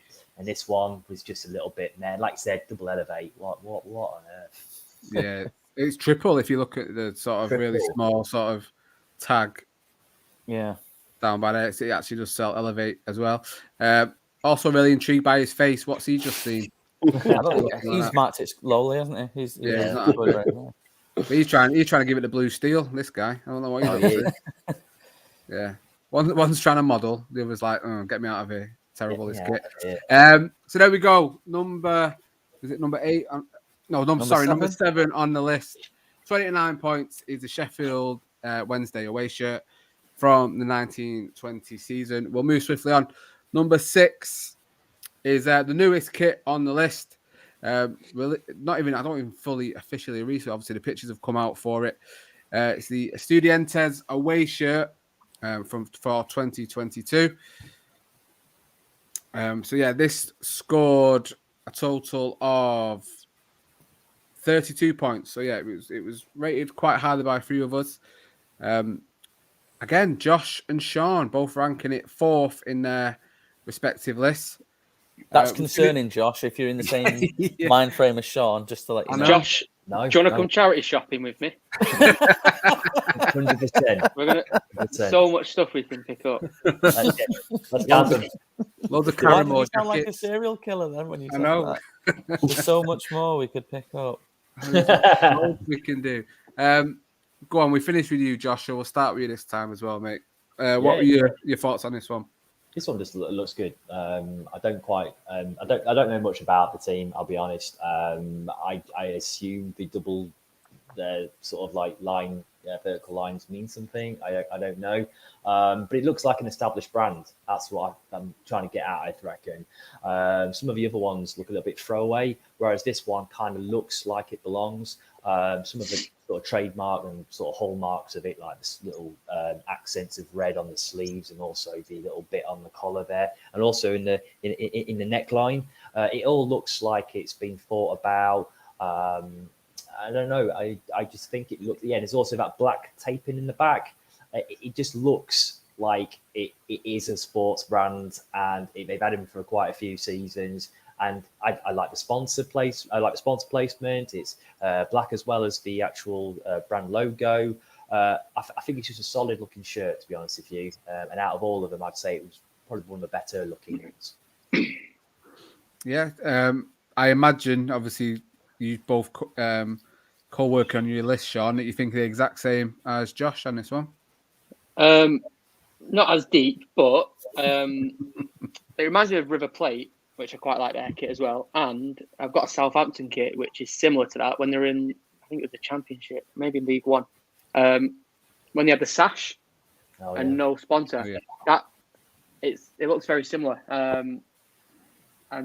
this one was just a little bit, man. Like I said, double Elevate. What on earth? Yeah, it's triple if you look at the sort of really small sort of tag. Yeah, down by there, it actually does sell Elevate as well. Also, really intrigued by his face. What's he just seen? I don't think he's marked it slowly, hasn't he? He's trying to give it the blue steel. This guy, I don't know what he's doing. Yeah, one's trying to model. The other's like, oh, get me out of here. Terrible this kit. So there we go. Number 8? Number 7 on the list. 29 points is the Sheffield Wednesday away shirt from the 1920 season. We'll move swiftly on. Number 6 is the newest kit on the list. I don't even fully officially read it. Obviously, the pictures have come out for it. It's the Estudiantes away shirt for 2022. This scored a total of 32 points. So yeah, it was rated quite highly by a few of us. Again, Josh and Sean both ranking it 4th in their respective lists. That's concerning, Josh, if you're in the same mind frame as Sean, just to let you know. Josh, do you want to come charity shopping with me? 100%. We're going to... So much stuff we can pick up. Let's count them. Loads of Why Carrymore did you sound like a jackets. serial killer then when you said know. that? There's so much more we could pick up. We can do. Go on, we finished with you, Joshua. We'll start with you this time as well, mate. What were your thoughts on this one? This one just looks good. I don't know much about the team. I'll be honest. I assume the double, sort of like line, vertical lines mean something. I don't know. But it looks like an established brand. That's what I'm trying to get at, I reckon. Some of the other ones look a little bit throwaway, whereas this one kind of looks like it belongs. Some of the sort of trademark and sort of hallmarks of it, like this little accents of red on the sleeves, and also the little bit on the collar there, and also in the neckline. It all looks like it's been thought about. I don't know. I just think it looked. Yeah, there's also that black taping in the back. It just looks like it is a sports brand, and they've had him for quite a few seasons. And I like the sponsor place. I like the sponsor placement. It's black as well as the actual brand logo. I think it's just a solid looking shirt, to be honest with you. And out of all of them, I'd say it was probably one of the better looking ones. Yeah, I imagine obviously you both co-work on your list, Sean, that you think the exact same as Josh on this one. Not as deep, but it reminds me of River Plate, which I quite like their kit as well. And I've got a Southampton kit, which is similar to that when they're in, I think it was the Championship, maybe in League One. When they had the sash and no sponsor, it looks very similar. And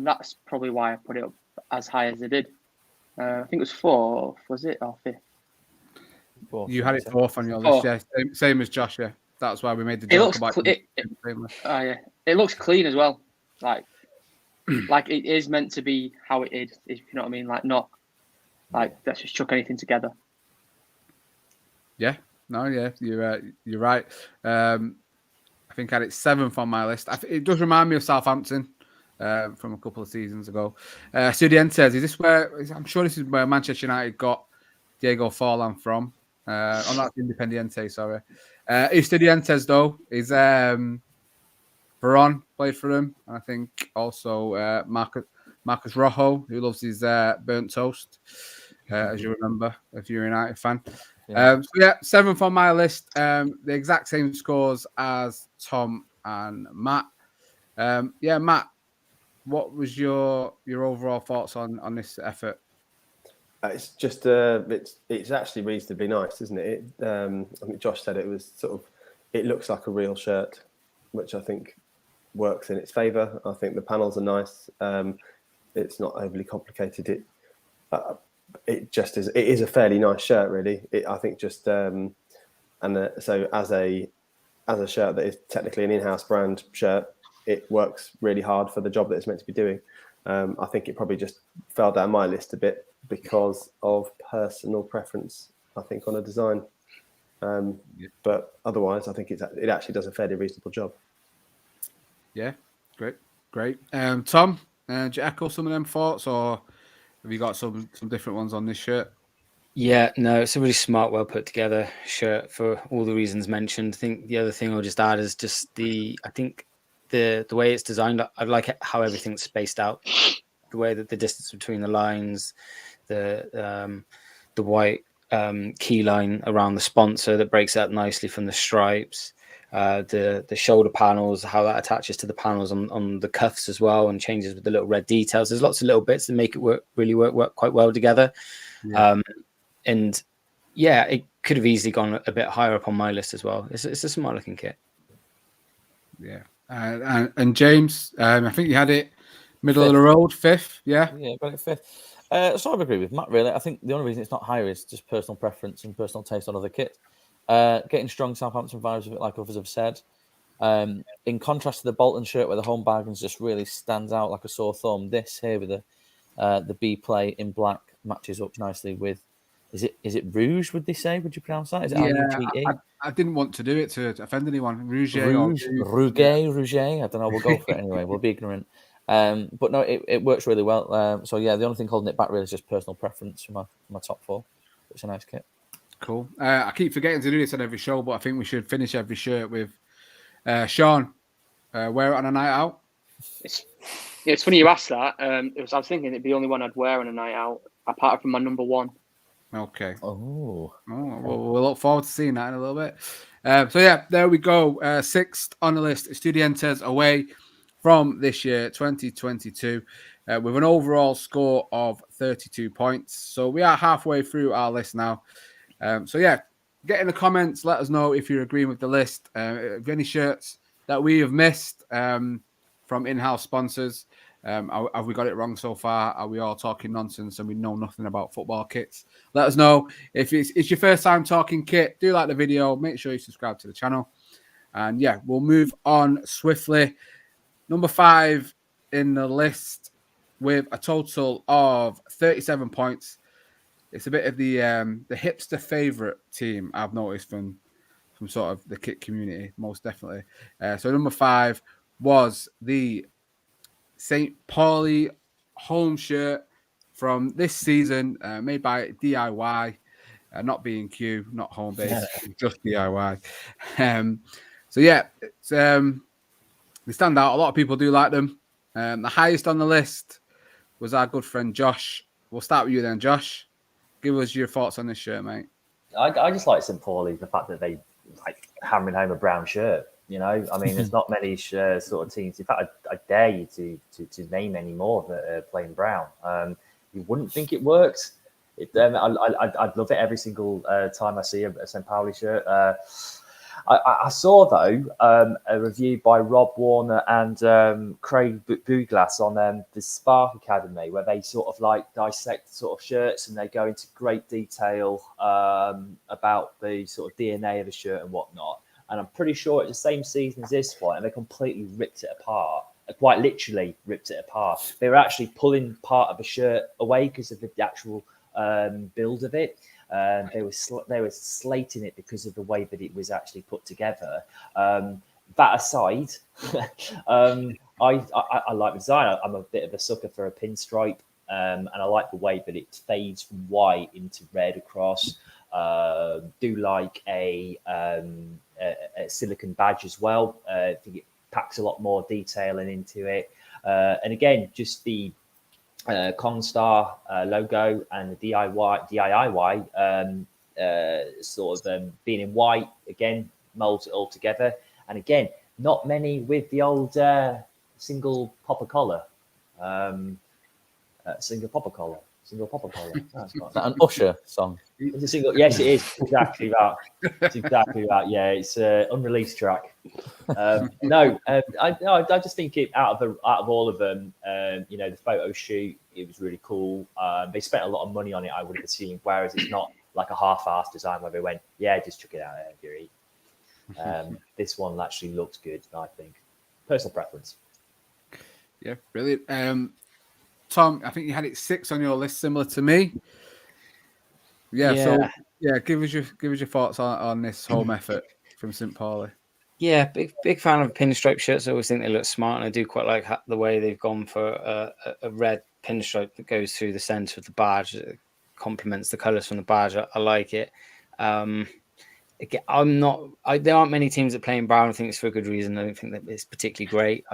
that's probably why I put it up as high as it did. I think it was 4th, was it, or 5th? 4th. You had it 4th on your list, yeah. Same as Josh, yeah. That's why we made the joke about it. It looks clean as well. Like it is meant to be how it is, if you know what I mean. Like, not like let's just chuck anything together. Yeah, you're right. I think I had it 7th on my list. It does remind me of Southampton from a couple of seasons ago. Estudiantes, is this where? I'm sure this is where Manchester United got Diego Forlan from. That's Independiente, sorry. Estudiantes though is Veron played for him, and I think also Marcus Rojo, who loves his burnt toast, as you remember, if you're a United fan. Yeah. So yeah, 7th on my list. The exact same scores as Tom and Matt. Yeah, Matt, what was your overall thoughts on this effort? It's just it's actually reasonably nice, isn't it? I think Josh said it was it looks like a real shirt, which I think works in its favour. I think the panels are nice. It's not overly complicated. It just is. It is a fairly nice shirt, really. I think just so as a shirt that is technically an in-house brand shirt, it works really hard for the job that it's meant to be doing. I think it probably just fell down my list a bit because of personal preference, I think, on a design. But otherwise, I think it actually does a fairly reasonable job. Yeah, great. Tom, do you echo some of them thoughts, or have you got some different ones on this shirt? Yeah, no, it's a really smart, well put together shirt for all the reasons mentioned. I think the other thing I'll just add is just the way it's designed. I like it, how everything's spaced out, the way that the distance between the lines, the white key line around the sponsor that breaks out nicely from the stripes, the shoulder panels, how that attaches to the panels on the cuffs as well, and changes with the little red details. There's lots of little bits that make it work quite well together. Yeah. And yeah, it could have easily gone a bit higher up on my list as well. It's a smart looking kit. Yeah. And James, I think you had it middle of the road, 5th. Yeah. Yeah, got it 5th. So I agree with Matt, really. I think the only reason it's not higher is just personal preference and personal taste on other kits. Getting strong Southampton vibes of it, like others have said. In contrast to the Bolton shirt, where the home bargains just really stands out like a sore thumb, this here with the B play in black matches up nicely with. Is it Rouge? Would they say? Would you pronounce that? Is it R-U-G-E? I didn't want to do it to offend anyone. Rouge. I don't know. We'll go for it anyway. We'll be ignorant. But no, it works really well. So yeah, the only thing holding it back really is just personal preference for my top 4. It's a nice kit. Cool. I keep forgetting to do this on every show, but I think we should finish every shirt with Sean. Wear it on a night out. It's funny you asked that. I was thinking it'd be the only one I'd wear on a night out, apart from my number 1. Okay. Oh. We'll look forward to seeing that in a little bit. So yeah, there we go. 6th on the list, Estudiantes away from this year, 2022, with an overall score of 32 points. So we are halfway through our list now. So yeah, get in the comments. Let us know if you're agreeing with the list. If any shirts that we have missed from in-house sponsors. Have we got it wrong so far? Are we all talking nonsense and we know nothing about football kits? Let us know. If it's your first time talking kit, do like the video. Make sure you subscribe to the channel. And yeah, we'll move on swiftly. Number 5 in the list with a total of 37 points. It's a bit of the hipster favourite team I've noticed from sort of the kit community, most definitely. So number 5 was the St. Pauli home shirt from this season, made by DIY, not B&Q, not home base, just DIY. So yeah, it's, they stand out. A lot of people do like them. The highest on the list was our good friend Josh. We'll start with you then, Josh. Give us your thoughts on this shirt, mate. I just like St. Pauli, the fact that they like hammering home a brown shirt. You know, I mean, there's not many sort of teams. In fact, I dare you to name any more that are playing brown. You wouldn't think it works. I'd love it every single time I see a St. Pauli shirt. I saw though a review by Rob Warner and Craig Buglass on the Spark Academy, where they sort of like dissect sort of shirts and they go into great detail about the sort of DNA of a shirt and whatnot. And I'm pretty sure it's the same season as this one, and they completely ripped it apart. Quite literally ripped it apart. They were actually pulling part of a shirt away because of the actual build of it. They were slating it because of the way that it was actually put together. That aside, I like the design. I'm a bit of a sucker for a pinstripe, and I like the way that it fades from white into red across. Do like a silicon badge as well. I think it packs a lot more detail into it. And again, just the Constar logo and the DIY sort of being in white again, molds it all together. And again, not many with the old single popper collar. Single popper collar. That's an Usher song. It's a single. Yes, it is exactly that. It's exactly that. Yeah, it's an unreleased track. I just think out of all of them, the photo shoot, it was really cool. They spent a lot of money on it, I would have assumed. Whereas it's not like a half-assed design where they went, yeah, just chuck it out there, Gary. This one actually looks good, I think. Personal preference. Yeah, brilliant. Tom, I think you had it 6 on your list, similar to me. So give us your thoughts on this home effort from St. Pauli. Yeah, big fan of pinstripe shirts. I always think they look smart, and I do quite like the way they've gone for a red pinstripe that goes through the centre of the badge. It complements the colours from the badge. I like it. Again, there aren't many teams that play in brown. I think it's for a good reason. I don't think that it's particularly great.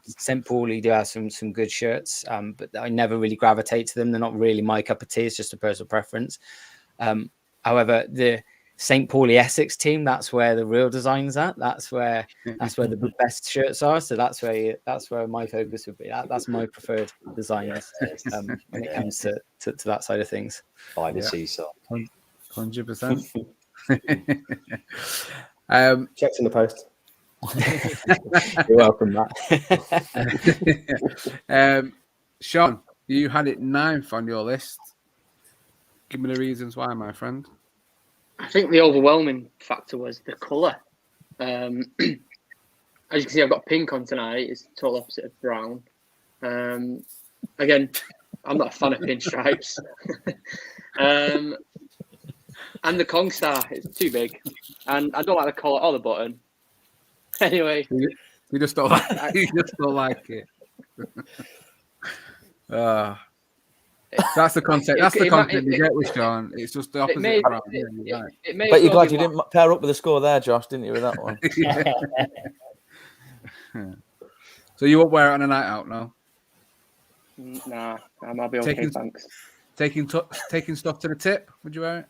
St. Pauli do have some good shirts, but I never really gravitate to them. They're not really my cup of tea. It's just a personal preference. However, the St. Pauli Essex team, that's where the real design's at. That's where the best shirts are. So that's where my focus would be. That's my preferred designers when it comes to that side of things. By the seesaw. 100%. Checks in the post. You're welcome, Matt. Sean, you had it 9th on your list. Give me the reasons why, my friend. I think the overwhelming factor was the colour. As you can see, I've got pink on tonight. It's the total opposite of brown. Again, I'm not a fan of pinstripes. And the Kong star, it's too big. And I don't like the collar or the button. Anyway. You just don't like it. You just don't like it. That's the concept. That's the concept you get with Sean. It's just the opposite. But you're glad you didn't pair up with the score there, Josh, didn't you, with that one? So you won't wear it on a night out now? Nah, I'll be okay, thanks. Taking stuff to the tip, would you wear it?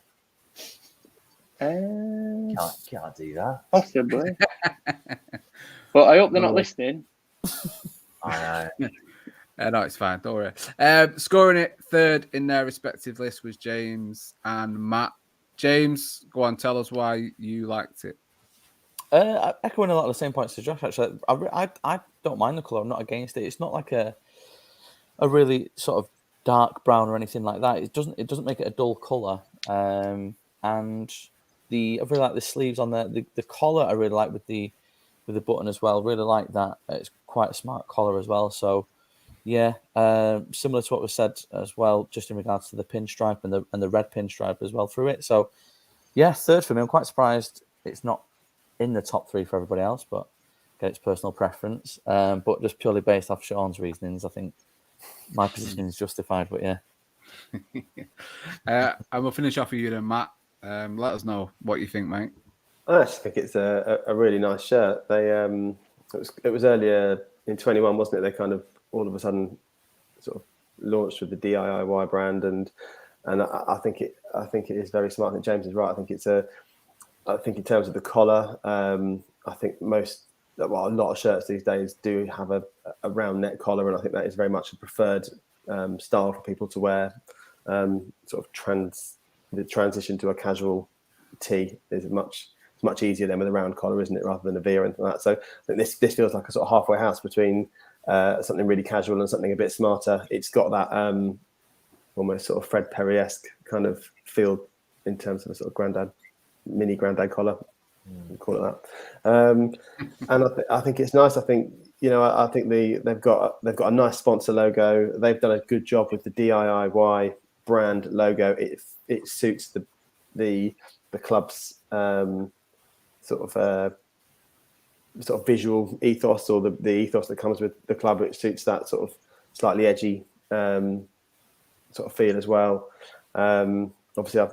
Can't do that. Possibly. But I hope they're not listening. I know. No, it's fine. Don't worry. Scoring it 3rd in their respective list was James and Matt. James, go on, tell us why you liked it. Echoing a lot of the same points to Josh, actually. I don't mind the colour. I'm not against it. It's not like a really sort of dark brown or anything like that. It doesn't make it a dull colour. And I really like the sleeves on the collar. I really like with the button as well. Really like that. It's quite a smart collar as well. So yeah, similar to what was said as well, just in regards to the pinstripe and the red pinstripe as well through it. So yeah, 3rd for me. I'm quite surprised it's not in the top 3 for everybody else, but again, it's personal preference. But just purely based off Sean's reasonings, I think my position is justified. But yeah, I will finish off with you then, Matt. Let us know what you think, mate. I actually think it's a really nice shirt. They it was earlier in 21, wasn't it? They kind of all of a sudden sort of launched with the DIY brand, and I think it is very smart. I think James is right. I think in terms of the collar, I think a lot of shirts these days do have a round neck collar, and I think that is very much a preferred style for people to wear. Sort of the transition to a casual tee is much easier than with a round collar, isn't it, rather than a V or anything like that. So I think this feels like a sort of halfway house between something really casual and something a bit smarter. It's got that almost sort of Fred Perry-esque kind of feel in terms of a sort of mini granddad collar, call it that. And I think it's nice. I think I think they've got a nice sponsor logo. They've done a good job with the DIY brand logo. It suits the club's sort of visual ethos, or the ethos that comes with the club. It suits that sort of slightly edgy sort of feel as well. Obviously,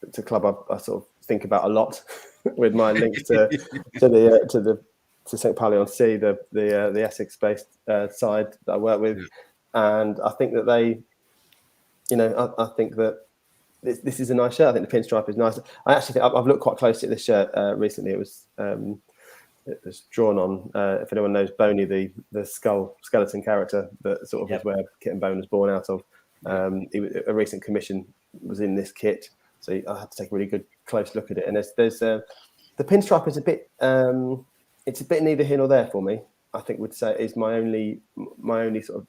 it's a club I sort of think about a lot with my links to St. Pauli on Sea, the Essex-based side that I work with, and I think that they, I think that this is a nice shirt. I think the pinstripe is nice. I actually think I've looked quite closely at this shirt recently. It was drawn on. If anyone knows Boney, the skeleton character that sort of is where Kit and Bone was born out of. A recent commission was in this kit, so I had to take a really good close look at it. And there's the pinstripe is a bit it's a bit neither here nor there for me. I think would say is my only sort of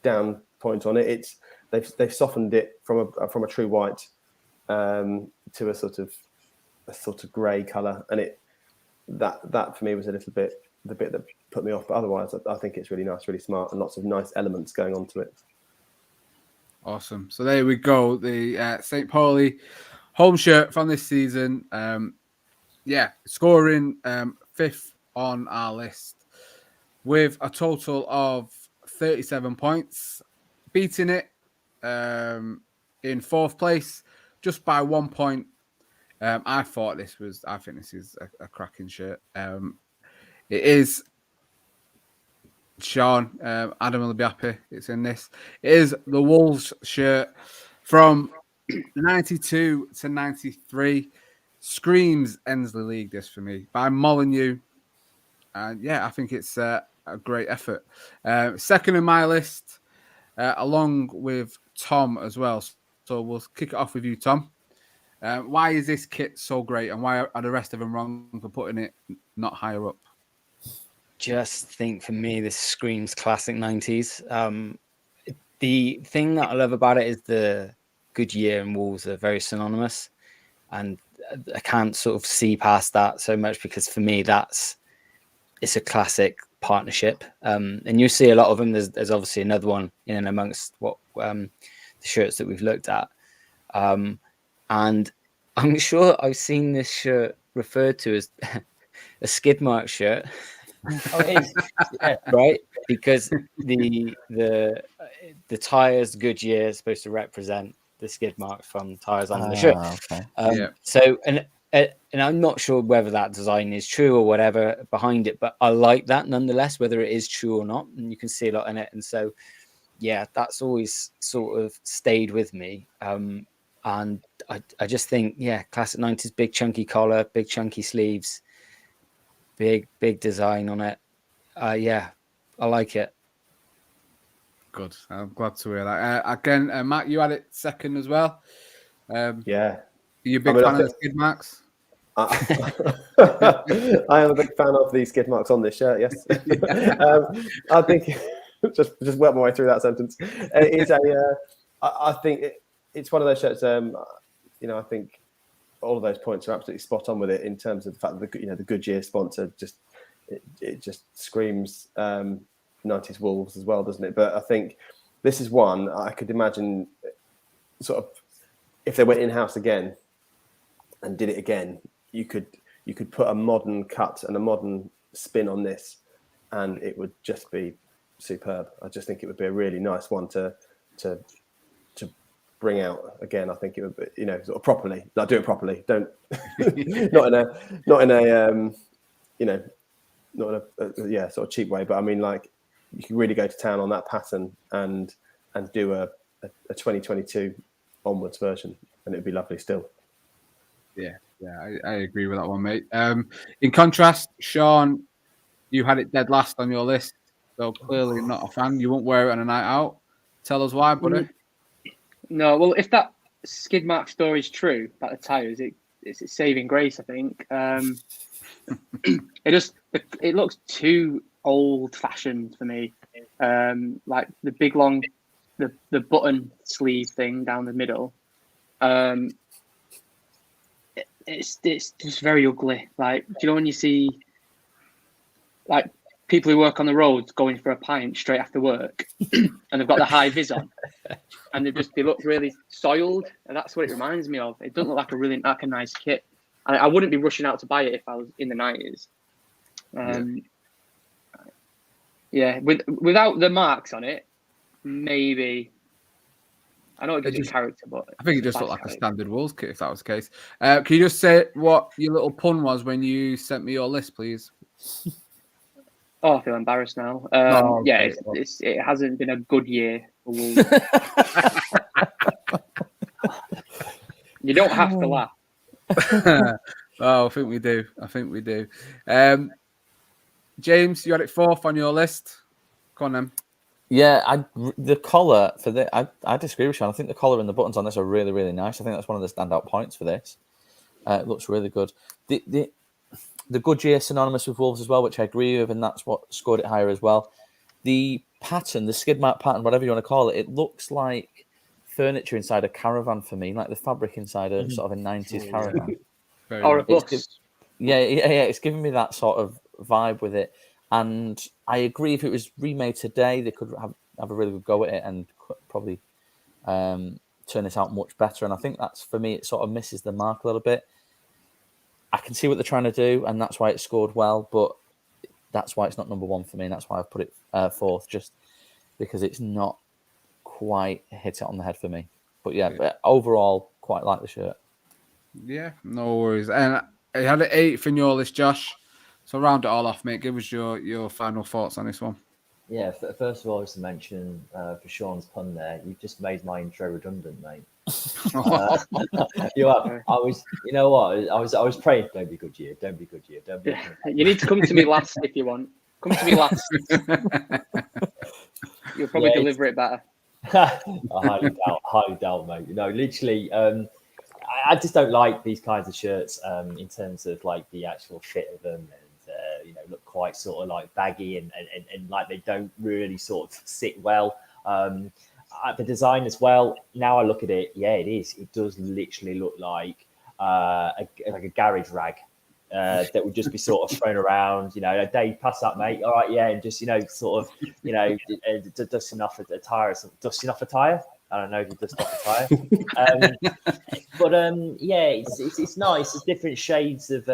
down point on it. They've softened it from a true white to a sort of grey colour, and that for me was a little bit the bit that put me off. But otherwise, I think it's really nice, really smart, and lots of nice elements going onto it. Awesome. So there we go. The St. Pauli home shirt from this season. Scoring 5th on our list with a total of 37 points, beating it in 4th place just by 1 point. I think this is a cracking shirt. It is. Sean, Adam will be happy. It's in this. It is the Wolves shirt from 92 to 93. Screams Ensley League this for me by Molyneux. And I think it's a great effort. Second in my list, along with Tom as well. So we'll kick it off with you, Tom. Why is this kit so great, and why are the rest of them wrong for putting it not higher up? Just think for me, this screams classic 90s. The thing that I love about it is the Goodyear and Wolves are very synonymous, and I can't sort of see past that so much, because for me it's a classic partnership. And you see a lot of them. There's obviously another one in and amongst what the shirts that we've looked at, and I'm sure I've seen this shirt referred to as a Skidmark shirt. Oh, it is. Yeah. Right, because the tires Goodyear is supposed to represent the skid marks from tires on the shirt. Okay. So and I'm not sure whether that design is true or whatever behind it, but I like that nonetheless, whether it is true or not, and you can see a lot in it. And so that's always sort of stayed with me. And I just think classic 90s, big chunky collar, big chunky sleeves, big design on it. I like it. Good. I'm glad to hear that. Again, Matt, you had it second as well. Are you a big fan of the skid marks? I am a big fan of the skid marks on this shirt. Yes. I think just work my way through that sentence. It's I think it's one of those shirts. I think all of those points are absolutely spot on with it in terms of the fact that the Goodyear sponsor it just screams 90s Wolves as well, doesn't it? But I think this is one I could imagine sort of if they went in-house again and did it again, you could put a modern cut and a modern spin on this, and it would just be superb. I just think it would be a really nice one to bring out again. I think it would be, sort of properly, like do it properly. Don't not in a sort of cheap way. But I mean, like you can really go to town on that pattern and do a 2022 onwards version, and it'd be lovely still. Yeah, I agree with that one, mate. In contrast, Sean, you had it dead last on your list, so clearly not a fan. You won't wear it on a night out. Tell us why, buddy. No, well, if that Skidmark story is true about the tyres, it's a saving grace, I think. It looks too old-fashioned for me. Like the big long, the button sleeve thing down the middle. It's just very ugly. Like, do you know when you see like people who work on the roads going for a pint straight after work, and they've got the high vis on, and they look really soiled, and that's what it reminds me of. It doesn't look like a nice kit. I wouldn't be rushing out to buy it if I was in the 90s. Without the marks on it, maybe. I know it gives you character, but I think it just looked like a standard Wolves kit if that was the case. Can you just say what your little pun was when you sent me your list, please? Oh, I feel embarrassed now. It hasn't been a good year for Wolves. You don't have to laugh. Oh, I think we do. James, you had it 4th on your list. Go on then. Yeah, the collar for this, I disagree with Sean. I think the collar and the buttons on this are really, really nice. I think that's one of the standout points for this. It looks really good. The Goodyear synonymous with Wolves as well, which I agree with, and that's what scored it higher as well. The pattern, the Skidmark pattern, whatever you want to call it, it looks like furniture inside a caravan for me, like the fabric inside a sort of a 90s caravan. Or a bus. Yeah, it's giving me that sort of vibe with it. And I agree, if it was remade today, they could have a really good go at it and probably turn this out much better. And I think that's, for me, it sort of misses the mark a little bit. I can see what they're trying to do, and that's why it scored well, but that's why it's not number 1 for me, and that's why I've put it 4th, just because it's not quite hit it on the head for me. But yeah, but overall, quite like the shirt. Yeah, no worries. And you had it 8th in your list, Josh. So round it all off, mate. Give us your final thoughts on this one. Yeah, first of all, just to mention for Sean's pun there, you've just made my intro redundant, mate. You have. You know what? I was praying, don't be Goodyear. You need to come to me last if you want. Come to me last. You'll probably deliver it better. I highly doubt, mate. Literally, I just don't like these kinds of shirts in terms of like the actual fit of them, and look quite sort of like baggy and like they don't really sort of sit well. The design as well. Now I look at it, yeah, it is. It does literally look like a garage rag that would just be sort of thrown around. Dave, pass that, mate. All right, yeah, and just sort of dusting off a tire. Dusting off a tire. I don't know if you dust off a tire. Yeah, it's nice. There's different shades of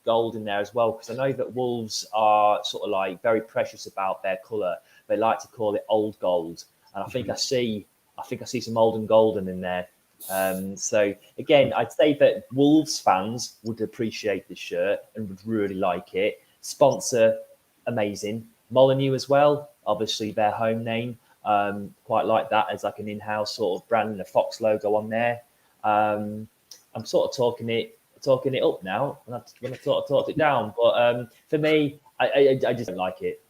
gold in there as well, because I know that Wolves are sort of like very precious about their colour. They like to call it old gold, and I think I see some old and golden in there. So again, I'd say that Wolves fans would appreciate this shirt and would really like it. Sponsor, amazing. Molyneux as well, obviously their home name. Quite like that as like an in-house sort of brand and a Fox logo on there. I'm sort of talking it up now when I sort of talked it down. But for me, I just don't like it.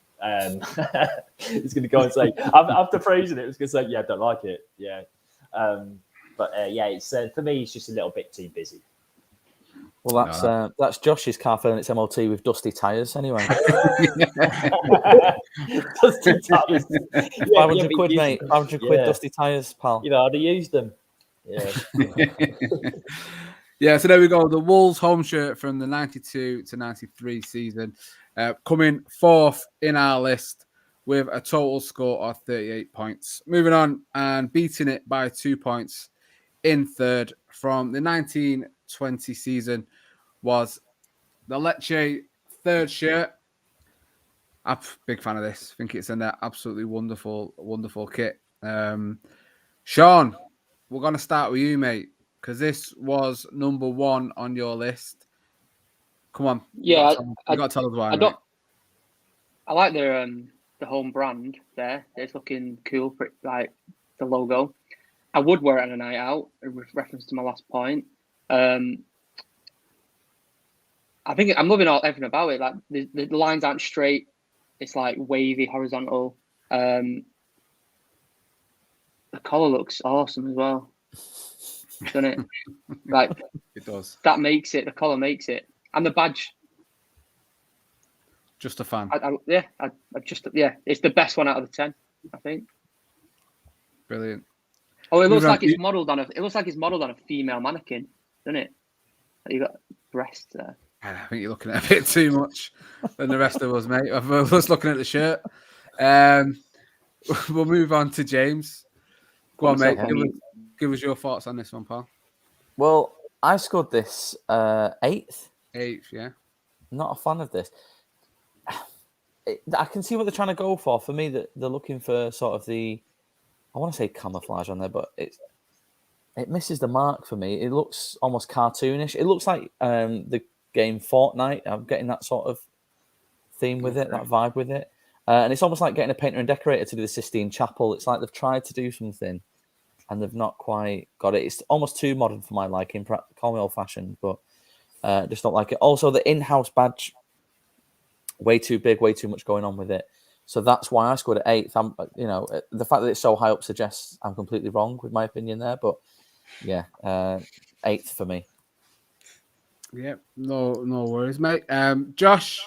It's going to go and say, after praising it, it's going to say, yeah, I don't like it. Yeah. Yeah, it's for me, it's just a little bit too busy. Well, that's Josh's car filling its MOT with dusty tyres anyway. Dusty tyres. 500 quid, mate. 500 quid dusty tyres, pal. I'd have used them. Yeah. Yeah, so there we go. The Wolves home shirt from the 92 to 93 season. Coming 4th in our list with a total score of 38 points. Moving on and beating it by 2 points in 3rd from the 1920 season was the Lecce 3rd shirt. I'm a big fan of this. I think it's an absolutely wonderful, wonderful kit. Sean, we're going to start with you, mate, because this was number 1 on your list. Come on. Yeah, you got to tell us why. I like their the home brand there. It's looking cool, like the logo. I would wear it on a night out, with reference to my last point. I think I'm loving everything about it. Like the lines aren't straight; it's like wavy, horizontal. The collar looks awesome as well, doesn't it? Like it does. That makes it. The collar makes it, and the badge. Just a fan. It's the best one out of the 10, I think. Brilliant. Oh, it looks like it's modelled on a female mannequin, doesn't it? You got breasts there. I think you're looking at a bit too much than the rest of us, mate. I was looking at the shirt. We'll move on to James. Go on, mate. Give us your thoughts on this one, pal. Well, I scored this 8th. 8th, yeah. Not a fan of this. I can see what they're trying to go for. For me, that they're looking for sort of I want to say camouflage on there, but it misses the mark for me. It looks almost cartoonish. It looks like the game Fortnite. I'm getting that sort of theme with it, that vibe with it. And it's almost like getting a painter and decorator to do the Sistine Chapel. It's like they've tried to do something and they've not quite got it. It's almost too modern for my liking. Call me old-fashioned, but just don't like it. Also, the in-house badge, way too big, way too much going on with it. So that's why I scored at 8th. The fact that it's so high up suggests I'm completely wrong with my opinion there, but yeah, 8th for me. Yeah, no worries, mate. Josh.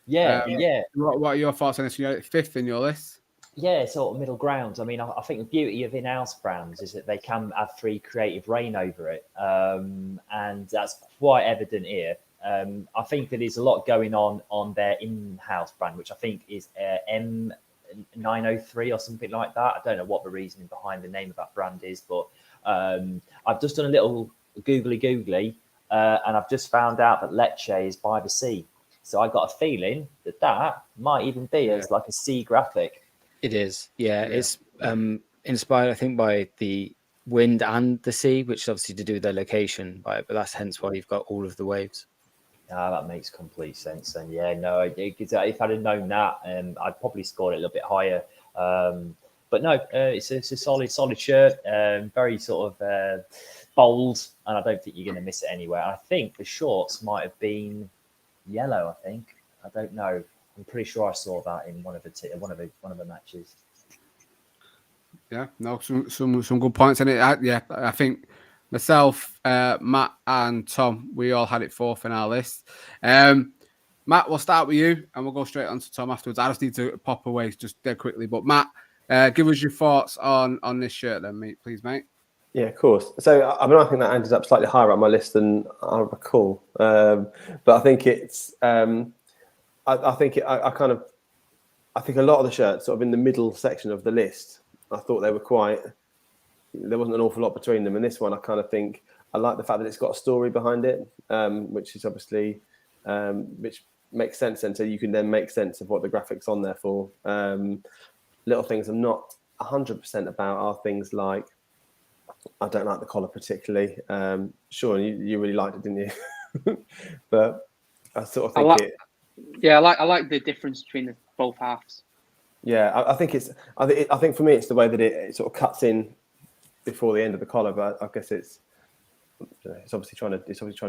Yeah. What are your thoughts on this? You're 5th in your list. Yeah, sort of middle ground. I mean, I think the beauty of in-house brands is that they can have free creative reign over it, and that's quite evident here. I think that there's a lot going on their in-house brand, which I think is M903 or something like that. I don't know what the reasoning behind the name of that brand is, but I've just done a little googly, and I've just found out that Lecce is by the sea. So I got a feeling that might even be as like a sea graphic. It is, yeah. It's inspired, I think, by the wind and the sea, which is obviously to do with their location. But that's hence why you've got all of the waves. That makes complete sense. And yeah, no, if I'd have known that, I'd probably score it a little bit higher. But no, it's a solid shirt, very sort of bold, and I don't think you're going to miss it anywhere. I think the shorts might have been yellow. I don't know. I'm pretty sure I saw that in one of the matches. Yeah, no, some good points in it. I think myself, Matt, and Tom, we all had it 4th in our list. Matt, we'll start with you, and we'll go straight on to Tom afterwards. I just need to pop away just dead quickly. But Matt, give us your thoughts on this shirt, then, mate, please, mate. Yeah, of course. So I think that ended up slightly higher on my list than I recall. But I think it's. I think a lot of the shirts sort of in the middle section of the list, I thought they were there wasn't an awful lot between them. And this one, I kind of think I like the fact that it's got a story behind it, which is obviously, which makes sense. And so you can then make sense of what the graphics on there for. Little things I'm not 100% about are things like, I don't like the collar particularly. Sean, you really liked it, didn't you? But I sort of think Yeah, I like the difference between both halves. Yeah, I think I think for me it's the way that it sort of cuts in before the end of the collar. But I guess it's obviously trying to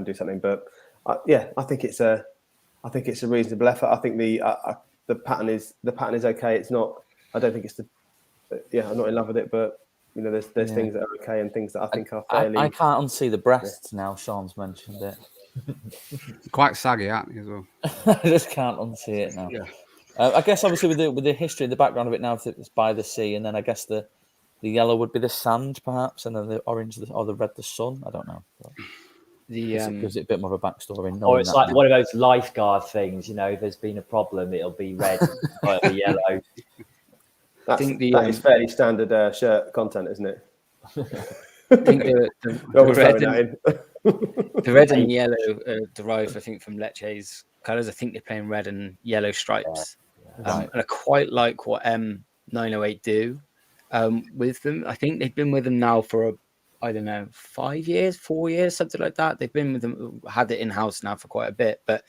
do something. But I think it's a reasonable effort. I think the pattern is okay. It's not. I don't think it's I'm not in love with it, but there's things that are okay and things that I think are fairly. I can't unsee the breasts now. Sean's mentioned it. Quite saggy, aren't you, as well? I just can't unsee it now. Yeah. I guess obviously with the history, the background of it now, it's by the sea, and then I guess the yellow would be the sand, perhaps, and then the orange or the red the sun. I don't know. It gives it a bit more of a backstory. Or it's like one of those lifeguard things. There's been a problem, it'll be red, or it'll be yellow. That is fairly standard shirt content, isn't it? I think the red and yellow derive, I think, from Lecce's colours. I think they're playing red and yellow stripes. And I quite like what M908 do with them. I think they've been with them now for, 5 years, 4 years, something like that. They've been with them, had it in-house now for quite a bit. But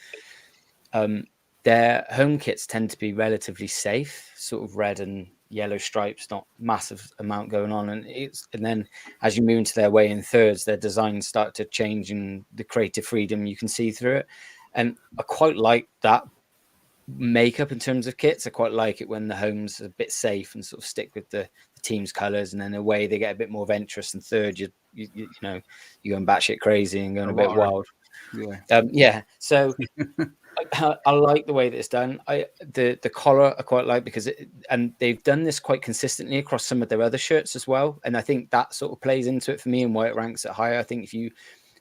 their home kits tend to be relatively safe, sort of red and yellow stripes, not massive amount going on, and then as you move into their way in thirds, their designs start to change and the creative freedom you can see through it. And I quite like that makeup in terms of kits. I quite like it when the home's a bit safe and sort of stick with the team's colours, and then away they get a bit more adventurous, and third you're going batshit crazy and going a bit wild. So I like the way that it's done. The collar I quite like because and they've done this quite consistently across some of their other shirts as well, and I think that sort of plays into it for me and why it ranks it higher. I think if you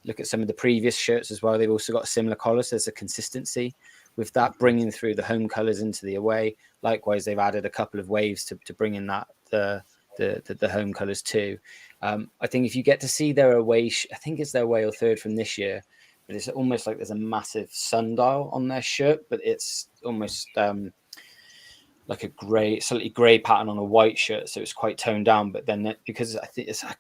look at some of the previous shirts as well, they've also got a similar collar, so there's a consistency with that, bringing through the home colours into the away. Likewise, they've added a couple of waves to bring in that the home colours too. I think if you get to see their away, I think it's their away or third from this year. But it's almost like there's a massive sundial on their shirt, but it's almost like a slightly grey pattern on a white shirt, so it's quite toned down. But then because I think it's a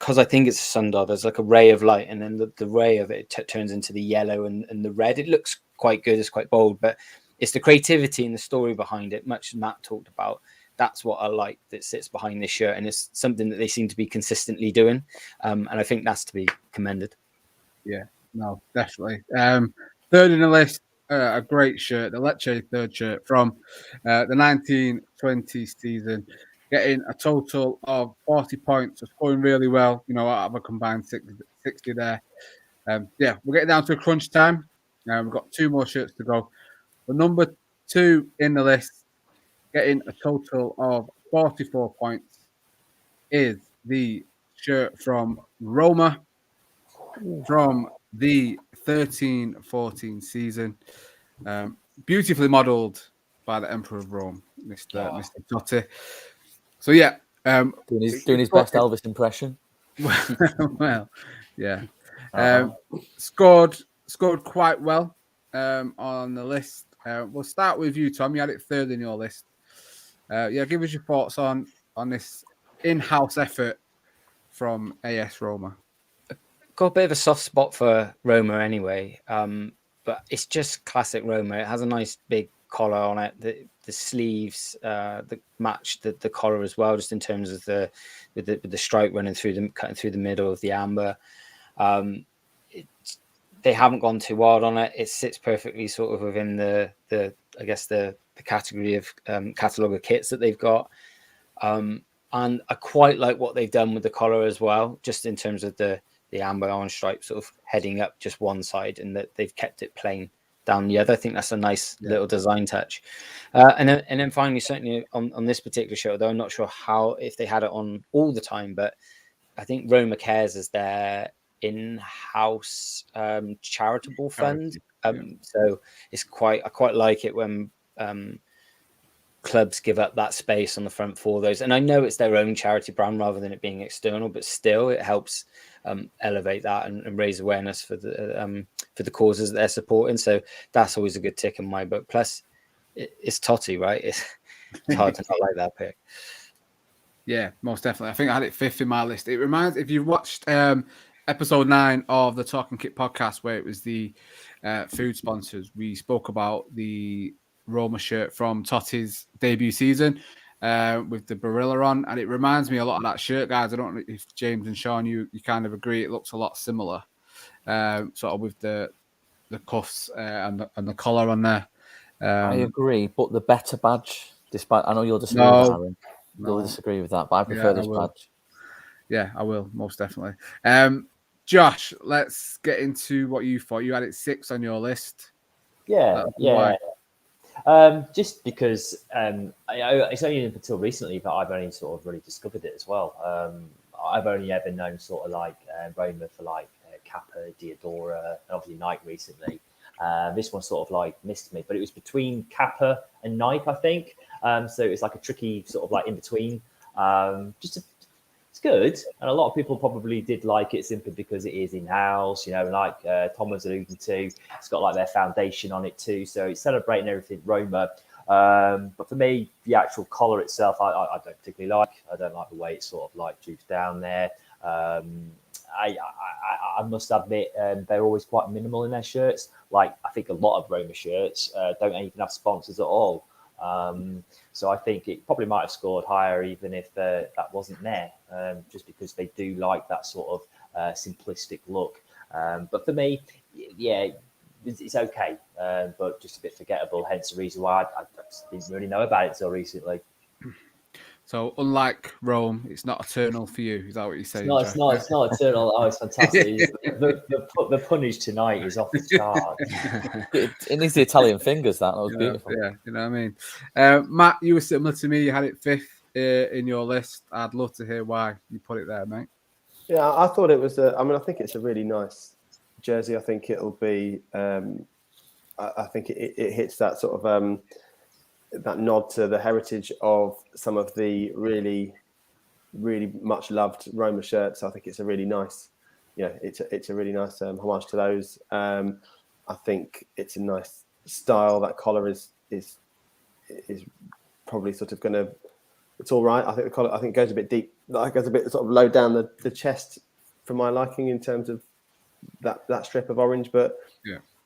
sundial, there's like a ray of light, and then the ray of it turns into the yellow and the red. It looks quite good. It's quite bold, but it's the creativity and the story behind it, much as Matt talked about. that's what I like that sits behind this shirt, and it's something that they seem to be consistently doing, and I think that's to be commended. Yeah, no, definitely. Third in the list, a great shirt, the Lecce third shirt from the 1920 season, getting a total of 40 points, so scoring really well, out of a combined 60 there. Yeah, we're getting down to crunch time. We've got 2 more shirts to go. The number 2 in the list, getting a total of 44 points, is the shirt from Roma from the 13-14 season. Beautifully modelled by the Emperor of Rome, Mr. Totti. So, yeah. Doing his best Elvis impression. Well, yeah. Scored quite well on the list. We'll start with you, Tom. You had it third in your list. Give us your thoughts on this in-house effort from AS Roma. Got a bit of a soft spot for Roma anyway, but it's just classic Roma. It has a nice big collar on it. The sleeves that match the collar as well, just in terms of the stripe running through cutting through the middle of the amber. They haven't gone too wild on it. It sits perfectly sort of within the category of catalogue of kits that they've got. And I quite like what they've done with the collar as well, just in terms of the amber orange stripe sort of heading up just one side, and that they've kept it plain down the other. I think that's a nice little design touch. And then finally, certainly on this particular show, though I'm not sure if they had it on all the time, but I think Roma Cares is their in-house charitable fund. So I quite like it when clubs give up that space on the front for those. And I know it's their own charity brand rather than it being external, but still it helps elevate that and raise awareness for the causes that they're supporting. So that's always a good tick in my book. Plus, it's Totti, right? It's hard to not like that pick. Yeah, most definitely. I think I had it 5th in my list. It reminds, if you've watched episode 9 of the Talking Kit podcast, where it was the food sponsors, we spoke about the Roma shirt from Totti's debut season with the Barilla on, and it reminds me a lot of that shirt, guys. I don't know if James and Sean, you kind of agree. It looks a lot similar, sort of with the cuffs and the collar on there. I agree, but the better badge, despite I know you'll disagree with that, Aaron. You'll disagree with that, but I prefer this badge. Yeah, I will, most definitely. Josh, let's get into what you thought. You had it 6 on your list. Yeah. Just because it's only until recently that I've only sort of really discovered it as well. I've only ever known sort of like Roma for like Kappa, Diodora, and obviously Nike recently. This one sort of like missed me, but it was between Kappa and Nike, I think. So it's like a tricky sort of like in between. It's good, and a lot of people probably did like it simply because it is in-house, like Tom was alluding to. It's got like their foundation on it too, so it's celebrating everything Roma. But for me, the actual collar itself, I don't particularly like. I don't like the way it's sort of like droops down there. I must admit, they're always quite minimal in their shirts. Like I think a lot of Roma shirts don't even have sponsors at all. So I think it probably might have scored higher even if that wasn't there, just because they do like that sort of simplistic look. But for me, yeah, it's okay, but just a bit forgettable. Hence the reason why I just didn't really know about it until recently. So unlike Rome, it's not eternal for you. Is that what you're saying? It's not eternal. Oh, it's fantastic. The punish tonight is off the chart. It needs the Italian fingers. That was beautiful. Yeah, you know what I mean. Matt, you were similar to me. You had it 5th in your list. I'd love to hear why you put it there, mate. Yeah, I thought it was. I think it's a really nice jersey. I think it'll be. I think it hits that sort of. That nod to the heritage of some of the really, really much loved Roma shirts. I think it's a really nice, it's a really nice homage to those. I think it's a nice style. That collar is probably sort of going to. It's all right. I think the collar goes a bit deep. Like goes a bit sort of low down the chest for my liking in terms of that strip of orange. But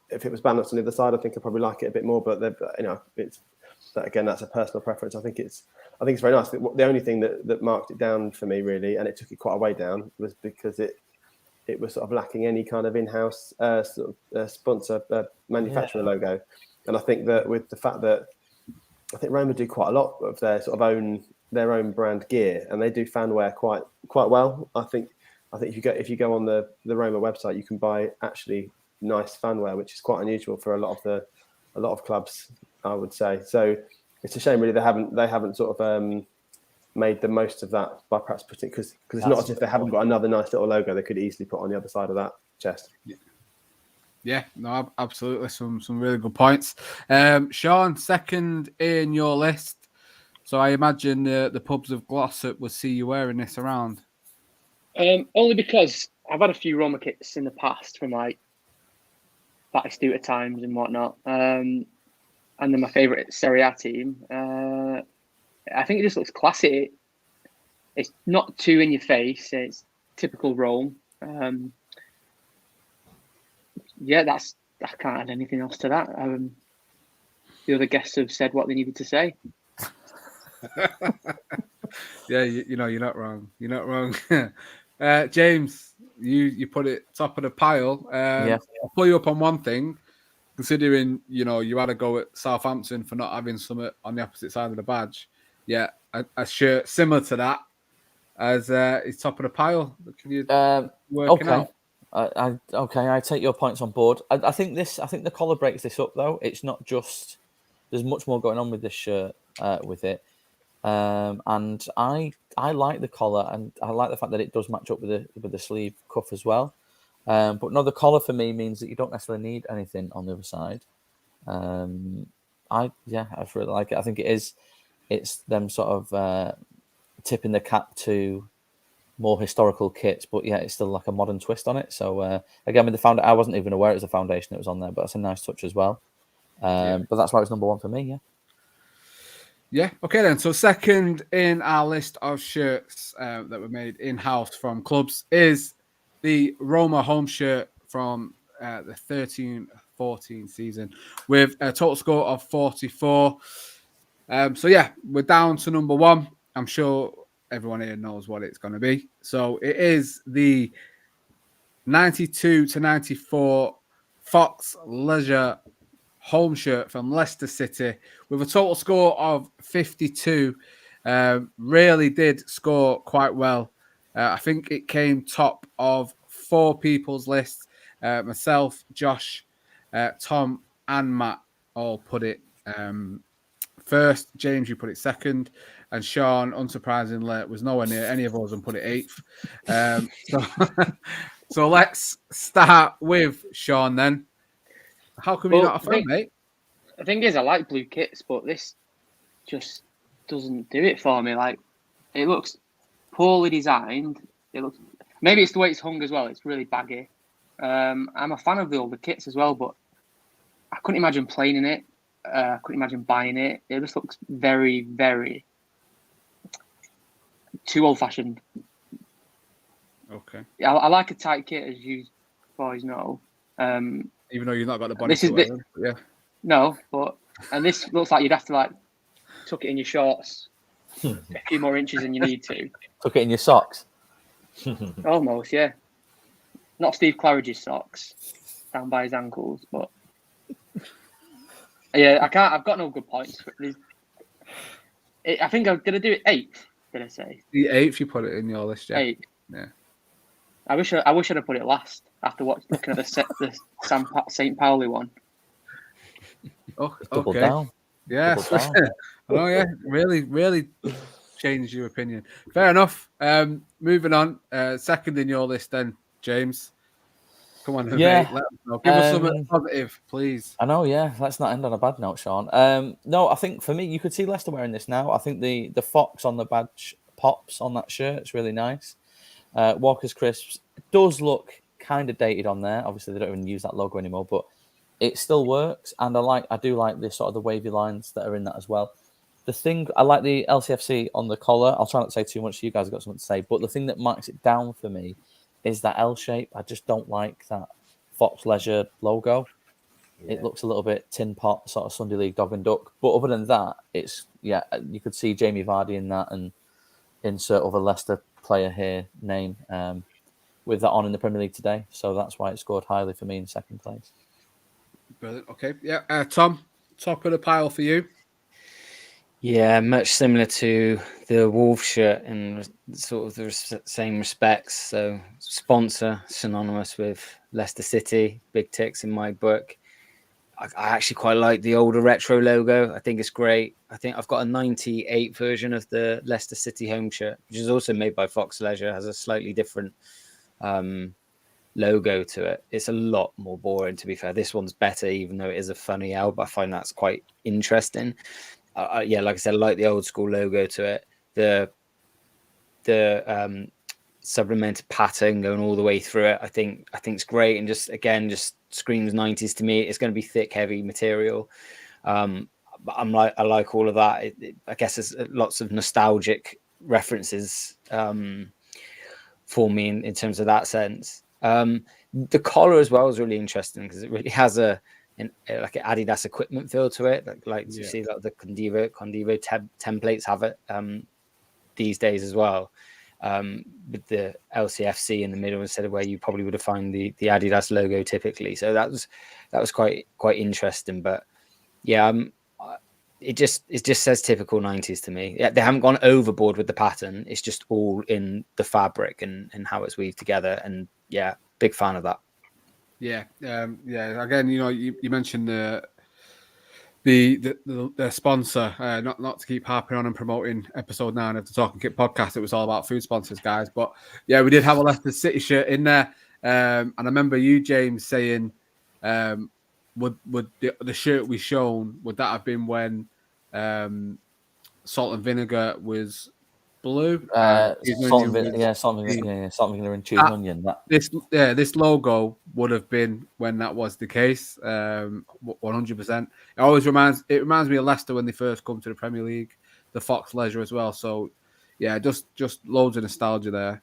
if it was balanced on the other side, I think I'd probably like it a bit more. But it's. Again, that's a personal preference. I think it's I think it's very nice. The only thing that marked it down for me really, and it took it quite a way down, was because it was sort of lacking any kind of in-house sponsor manufacturer logo. And I think that with the fact that I think Roma do quite a lot of their sort of their own brand gear, and they do fan wear quite well. I think if you go on the Roma website, you can buy actually nice fan wear, which is quite unusual for a lot of clubs, I would say. So it's a shame really they haven't sort of made the most of that by perhaps putting, because it's not as if they haven't got another nice little logo they could easily put on the other side of that chest. Yeah, no, absolutely. Some really good points. Sean, second in your list. So I imagine the pubs of Glossop will see you wearing this around. Only because I've had a few Roma kits in the past from like Batistuta times and whatnot. And then my favourite Serie A team. I think it just looks classy. It's not too in your face. It's typical Rome. I can't add anything else to that. The other guests have said what they needed to say. Yeah, you're not wrong. You're not wrong. James, you put it top of the pile. I'll pull you up on one thing. Considering, you had to go at Southampton for not having something on the opposite side of the badge. Yeah, a shirt similar to that as is top of the pile. Can you working out? I take your points on board. I think the collar breaks this up though. It's not just, there's much more going on with this shirt with it. And I like the collar, and I like the fact that it does match up with the sleeve cuff as well. But no, the collar for me means that you don't necessarily need anything on the other side. I really like it. I think it's them sort of tipping the cap to more historical kits, but yeah, it's still like a modern twist on it. So again, with the I wasn't even aware it was a foundation that was on there, but that's a nice touch as well. But that's why it's number one for me. Yeah. Yeah. Okay then. So second in our list of shirts that were made in-house from clubs is the Roma home shirt from the 13-14 season with a total score of 44. So yeah, we're down to number one. I'm sure everyone here knows what it's going to be. So it is the 92-94 Fox Leisure home shirt from Leicester City with a total score of 52. Really did score quite well. I think it came top of 4 people's lists. Myself, Josh, Tom, and Matt all put it first. James, you put it second. And Sean, unsurprisingly, was nowhere near any of us and put it 8th. So let's start with Sean then. How come you're not a fan, mate? The thing is, I like blue kits, but this just doesn't do it for me. Like, it looks poorly designed. Maybe it's the way it's hung as well. It's really baggy. I'm a fan of the older kits as well, but I couldn't imagine playing in it. I couldn't imagine buying it. It just looks very, very too old-fashioned. Okay. I like a tight kit, as you boys know. Even though you've not got the body to wear them. Yeah. No, and this looks like you'd have to like tuck it in your shorts a few more inches than you need to. Tuck it in your socks. Almost, yeah. Not Steve Claridge's socks down by his ankles, but yeah, I can't. I've got no good points. I think I'm gonna do it 8th. Did I say the 8th? You put it in your list, yeah. 8th. Yeah. I wish I'd have put it last after looking at the St. Pauli one. Oh, Double okay. down. Yeah. Oh yeah. Really changed your opinion. Fair enough. Moving on. Second in your list then, James. Come on, mate. Let us know. Give us something positive, please. I know, yeah. Let's not end on a bad note, Sean. No, I think for me, you could see Leicester wearing this now. I think the fox on the badge pops on that shirt. It's really nice. Walker's Crisps does look kind of dated on there. Obviously, they don't even use that logo anymore, but it still works. And I do like the sort of the wavy lines that are in that as well. I like the LCFC on the collar. I'll try not to say too much. You guys have got something to say, but the thing that marks it down for me is that L shape. I just don't like that Fox Leisure logo. It looks a little bit tin pot, sort of Sunday League dog and duck. But other than that, it's you could see Jamie Vardy in that and insert other Leicester player here name with that on in the Premier League today. So that's why it scored highly for me in second place. Brilliant. Okay. Yeah. Tom, top of the pile for you. Yeah, much similar to the Wolves shirt in sort of the same respects. So sponsor, synonymous with Leicester City, big ticks in my book. I actually quite like the older retro logo. I think it's great. I think I've got a 98 version of the Leicester City home shirt, which is also made by Fox Leisure, has a slightly different logo to it. It's a lot more boring, to be fair. This one's better, even though it is a funny L, but I find that's quite interesting. Yeah, like I said, I like the old school logo to it. The supplemented pattern going all the way through it. I think it's great, and just screams 90s to me. It's going to be thick, heavy material. But I like all of that. I guess there's lots of nostalgic references for me in terms of that sense. The collar as well is really interesting because it really has like an Adidas equipment feel to it. You see like the Condivo templates have it these days as well. With the LCFC in the middle instead of where you probably would have found the Adidas logo typically. So that was quite interesting. But yeah, it just says typical 90s to me. Yeah, they haven't gone overboard with the pattern. It's just all in the fabric and how it's weaved together. And yeah, big fan of that. Yeah. Again, you mentioned the sponsor, not to keep harping on and promoting episode 9 of the Talking Kit podcast. It was all about food sponsors, guys. But yeah, we did have a Leicester City shirt in there. And I remember you, James, saying, would the shirt we shown, would that have been when Salt and Vinegar was blue? Salt and Vinegar and cheese and onion. This logo would have been when that was the case. 100%. It always reminds me of Leicester when they first come to the Premier League, the Fox Leisure as well. So yeah, just loads of nostalgia there.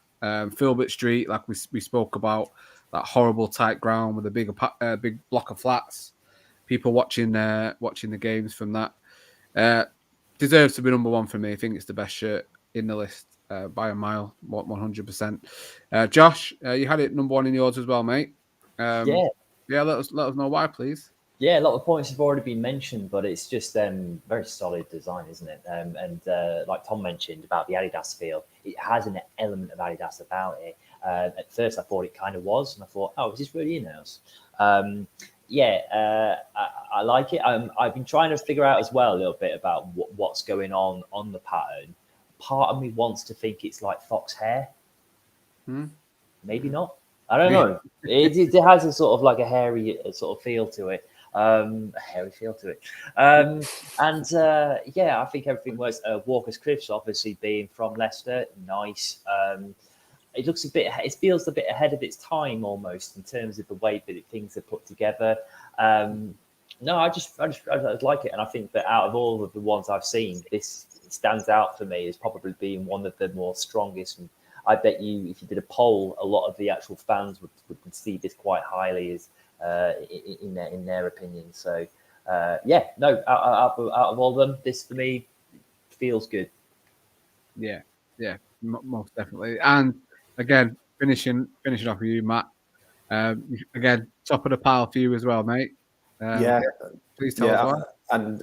Filbert Street, like we spoke about, that horrible tight ground with a big block of flats. People watching the games from that. Deserves to be number 1 for me. I think it's the best shirt in the list by a mile, 100%. Josh, you had it number 1 in yours as well, mate. Yeah. Let us know why, please. Yeah, a lot of points have already been mentioned, but it's just very solid design, isn't it? And like Tom mentioned about the Adidas feel, it has an element of Adidas about it. At first, I thought it kind of was, and I thought, oh, is this really in-house? I like it. I've been trying to figure out as well a little bit about what's going on the pattern. Part of me wants to think it's like fox hair. Maybe not. I don't know. It has a sort of like a hairy sort of feel to it. I think everything works. Walker's Cliffs, obviously being from Leicester, nice. It looks it feels a bit ahead of its time almost in terms of the way that things are put together. No, I just like it, and I think that out of all of the ones I've seen, this stands out for me as probably being one of the more strongest. And I bet you, if you did a poll, a lot of the actual fans would see this quite highly as in their opinion. So out of all of them, this for me feels good. Yeah, most definitely. And again, finishing off with you, Matt. Again, top of the pile for you as well, mate. Please tell us why. And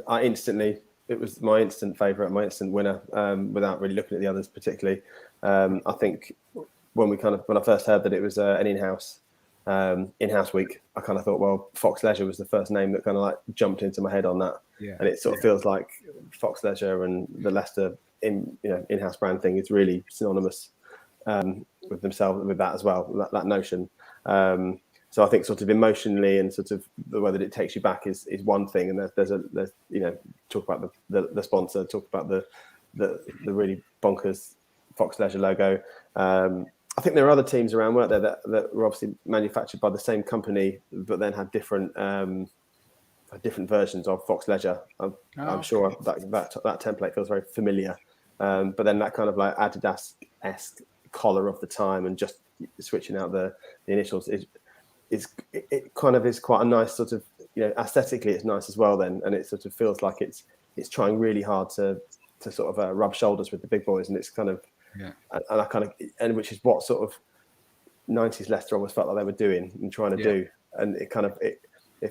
it was my instant favourite, my instant winner, without really looking at the others particularly. I think when I first heard that it was an in-house week, I kind of thought, well, Fox Leisure was the first name that kind of like jumped into my head on that. Yeah. And it sort of feels like Fox Leisure and the Leicester in-house brand thing is really synonymous with themselves, with that as well, that notion. So I think sort of emotionally and sort of the way that it takes you back is one thing, and there's talk about the sponsor, talk about the really bonkers Fox Leisure logo. I think there are other teams around, weren't there, that were obviously manufactured by the same company, but then had different versions of Fox Leisure. I'm sure that template feels very familiar. But then that kind of like Adidas-esque collar of the time and just switching out the initials it kind of is quite a nice sort of aesthetically it's nice as well then, and it sort of feels like it's trying really hard to sort of rub shoulders with the big boys, and it's kind of and which is what sort of 90s Leicester almost felt like they were doing and trying to do, and it kind of it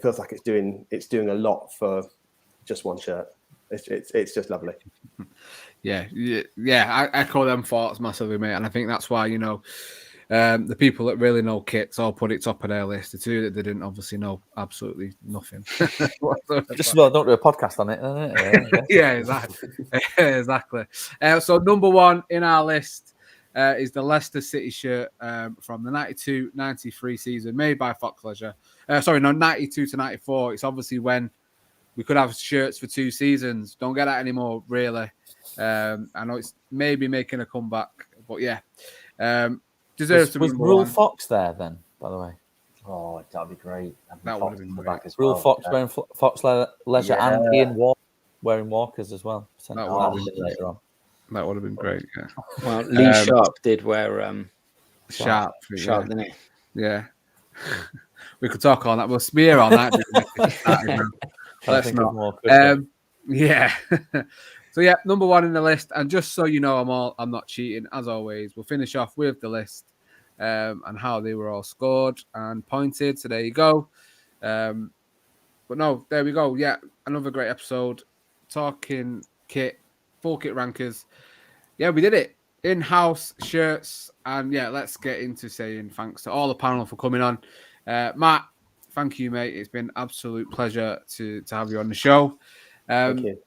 feels like it's doing a lot for just one shirt. It's just lovely. Yeah. I echo them thoughts massively, mate, and I think that's why the people that really know kits all put it top of their list. The two that didn't obviously know absolutely nothing. Just don't do a podcast on it, isn't it? Yeah, exactly. So number one in our list is the Leicester City shirt from the 92-93 season, made by Fox Leisure. 92 to 94. It's obviously when we could have shirts for 2 seasons. Don't get that anymore, really. I know it's maybe making a comeback, but yeah. Deserves to be was Rule Fox there then, by the way? Oh, that'd be great. That would have been great. Rule Fox wearing Fox Leisure and Ian Walker wearing Walkers as well. That would have been great. Yeah. Well, Lee Sharp did wear Sharp, didn't he? Yeah. We could talk on that. We'll smear on that. Let's not. Yeah. So yeah, number one in the list, and just so you know, I'm not cheating as always. We'll finish off with the list and how they were all scored and pointed. So there you go. But no, there we go. Yeah, another great episode. Talking kit, full kit rankers. Yeah, we did it. In-house shirts, and yeah, let's get into saying thanks to all the panel for coming on. Matt, thank you, mate. It's been an absolute pleasure to have you on the show. Thank you.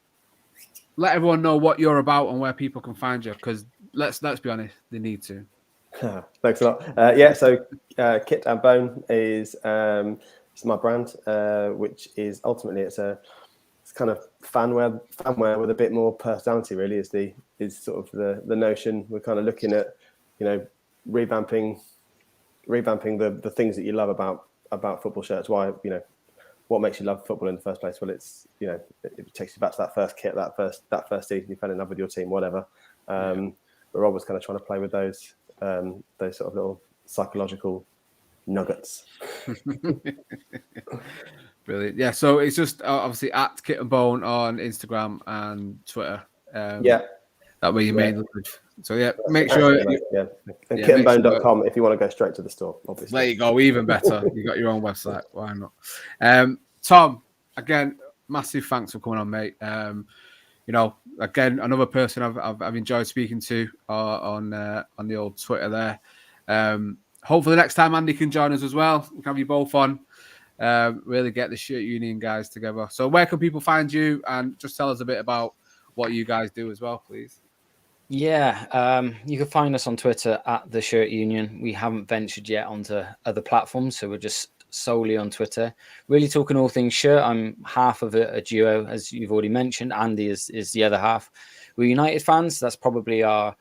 Let everyone know what you're about and where people can find you, because let's be honest, they need to. Thanks a lot. So Kit and Bone is it's my brand, which is ultimately it's kind of fanwear with a bit more personality. Really, is sort of the notion. We're kind of looking at revamping the things that you love about football shirts. Why what makes you love football in the first place? Well, it's it takes you back to that first kit, that first season you fell in love with your team, whatever. We're always kind of trying to play with those sort of little psychological nuggets. Brilliant. Yeah, so it's just obviously at Kit and Bone on Instagram and Twitter. That way you made the good. So yeah, make sure. And kitandbone.com if you want to go straight to the store. Obviously, there you go. Even better. You got your own website. Why not? Tom, again, massive thanks for coming on, mate. Again, another person I've enjoyed speaking to on the old Twitter there. Hopefully next time Andy can join us as well. We can have you both on. Really get the Shirt Union guys together. So where can people find you, and just tell us a bit about what you guys do as well, please? Yeah, you can find us on Twitter at the Shirt Union. We haven't ventured yet onto other platforms, so we're just solely on Twitter. Really talking all things shirt. I'm half of a duo, as you've already mentioned. Andy is the other half. We're United fans. That's probably our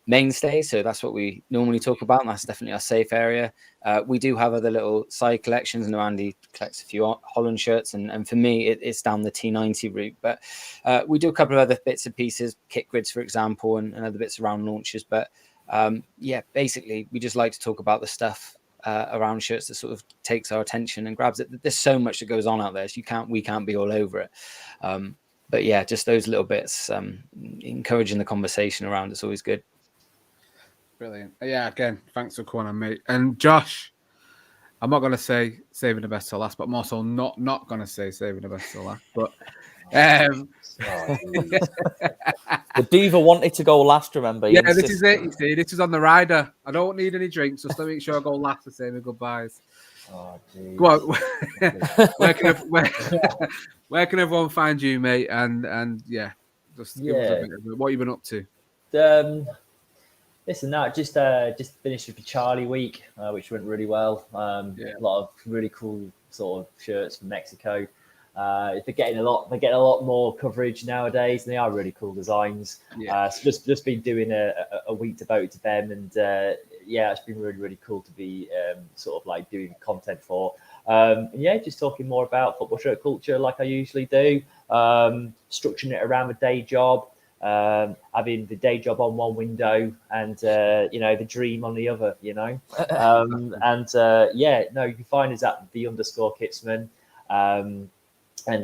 mainstay, so that's what we normally talk about, and that's definitely our safe area. We do have other little side collections. I know Andy collects a few Holland shirts, and for me it's down the T90 route, but we do a couple of other bits and pieces, kit grids for example, and other bits around launches. But basically we just like to talk about the stuff around shirts that sort of takes our attention and grabs it. There's so much that goes on out there, so we can't be all over it. But yeah, just those little bits, encouraging the conversation around it's always good. Brilliant. Yeah, again, thanks for coming on, mate. And Josh, I'm not going to say saving the best till last, but I'm also not going to say saving the best till last. But the diva wanted to go last, remember? Yeah, this is it. You see, this is on the rider. I don't need any drinks, just to make sure I go last to say my goodbyes. Oh, geez. Go on. Where can everyone find you, mate? And yeah, just give us a bit of what you've been up to. Listen, just finished with the Charlie week, which went really well. A lot of really cool sort of shirts from Mexico. They're getting a lot more coverage nowadays, and they are really cool designs. So just been doing a week devoted to them, and it's been really, really cool to be sort of like doing content for. Just talking more about football shirt culture like I usually do, structuring it around the day job. Having the day job on one window and the dream on the other, you can find us at _Kitsman. And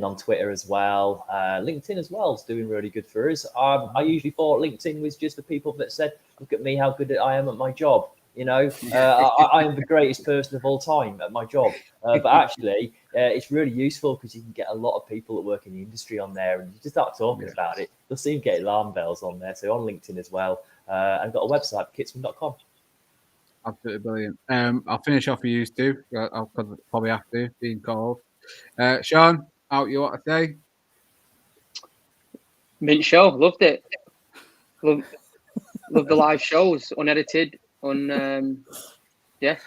on Twitter as well. LinkedIn as well is doing really good for us. I usually thought LinkedIn was just the people that said, look at me, how good I am at my job. I am the greatest person of all time at my job. But actually, it's really useful because you can get a lot of people that work in the industry on there, and you just start talking about it. You'll see them get alarm bells on there. So on LinkedIn as well. I've got a website, kitsman.com. Absolutely brilliant. I'll finish off with you, Stu. I'll probably have to, being called. Sean, out you want to say? Mint show, loved it. Love the live shows, unedited, yeah.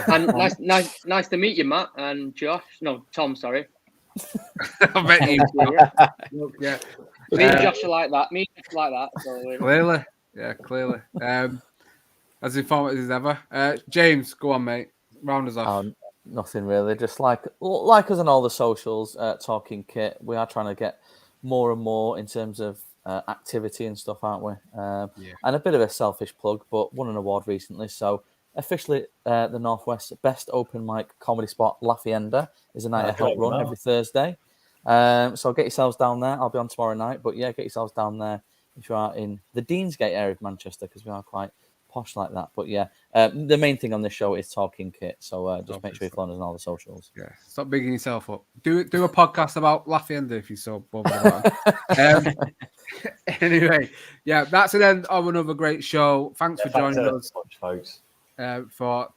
And nice to meet you, Matt and Josh. No, Tom, sorry. I bet you. Yeah. Me and Josh are like that. So, Clearly. As informative as ever. James, go on, mate. Round us off. Nothing really. Just like us on all the socials, Talking Kit. We are trying to get more and more in terms of activity and stuff, aren't we? And a bit of a selfish plug, but won an award recently. So officially, the Northwest Best Open Mic Comedy Spot, Lafayette, is a night of help run every Thursday. So get yourselves down there. I'll be on tomorrow night, but yeah, get yourselves down there if you are in the Deansgate area of Manchester, because we are quite posh like that. But yeah, the main thing on this show is Talking Kit. So just make sure you follow us on all the socials. Yeah, stop bigging yourself up. Do a podcast about Lafayette if you're so bothered about it. Anyway, yeah, that's an end of another great show. Thanks for joining us, folks. For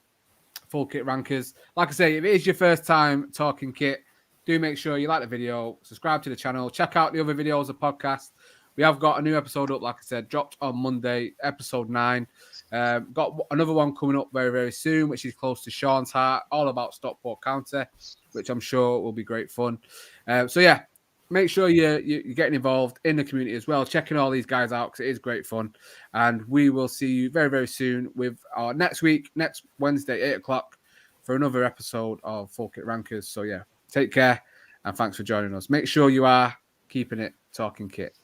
Full Kit Rankers. Like I say, if it is your first time Talking Kit, do make sure you like the video, subscribe to the channel, check out the other videos of podcast. We have got a new episode up, like I said, dropped on Monday, episode 9. Got another one coming up very, very soon, which is close to Sean's heart, all about Stockport County, which I'm sure will be great fun. So yeah, make sure you're getting involved in the community as well, checking all these guys out because it is great fun. And we will see you very, very soon with our next Wednesday, 8 o'clock, for another episode of Full Kit Rankers. So yeah, take care and thanks for joining us. Make sure you are keeping it Talking Kit.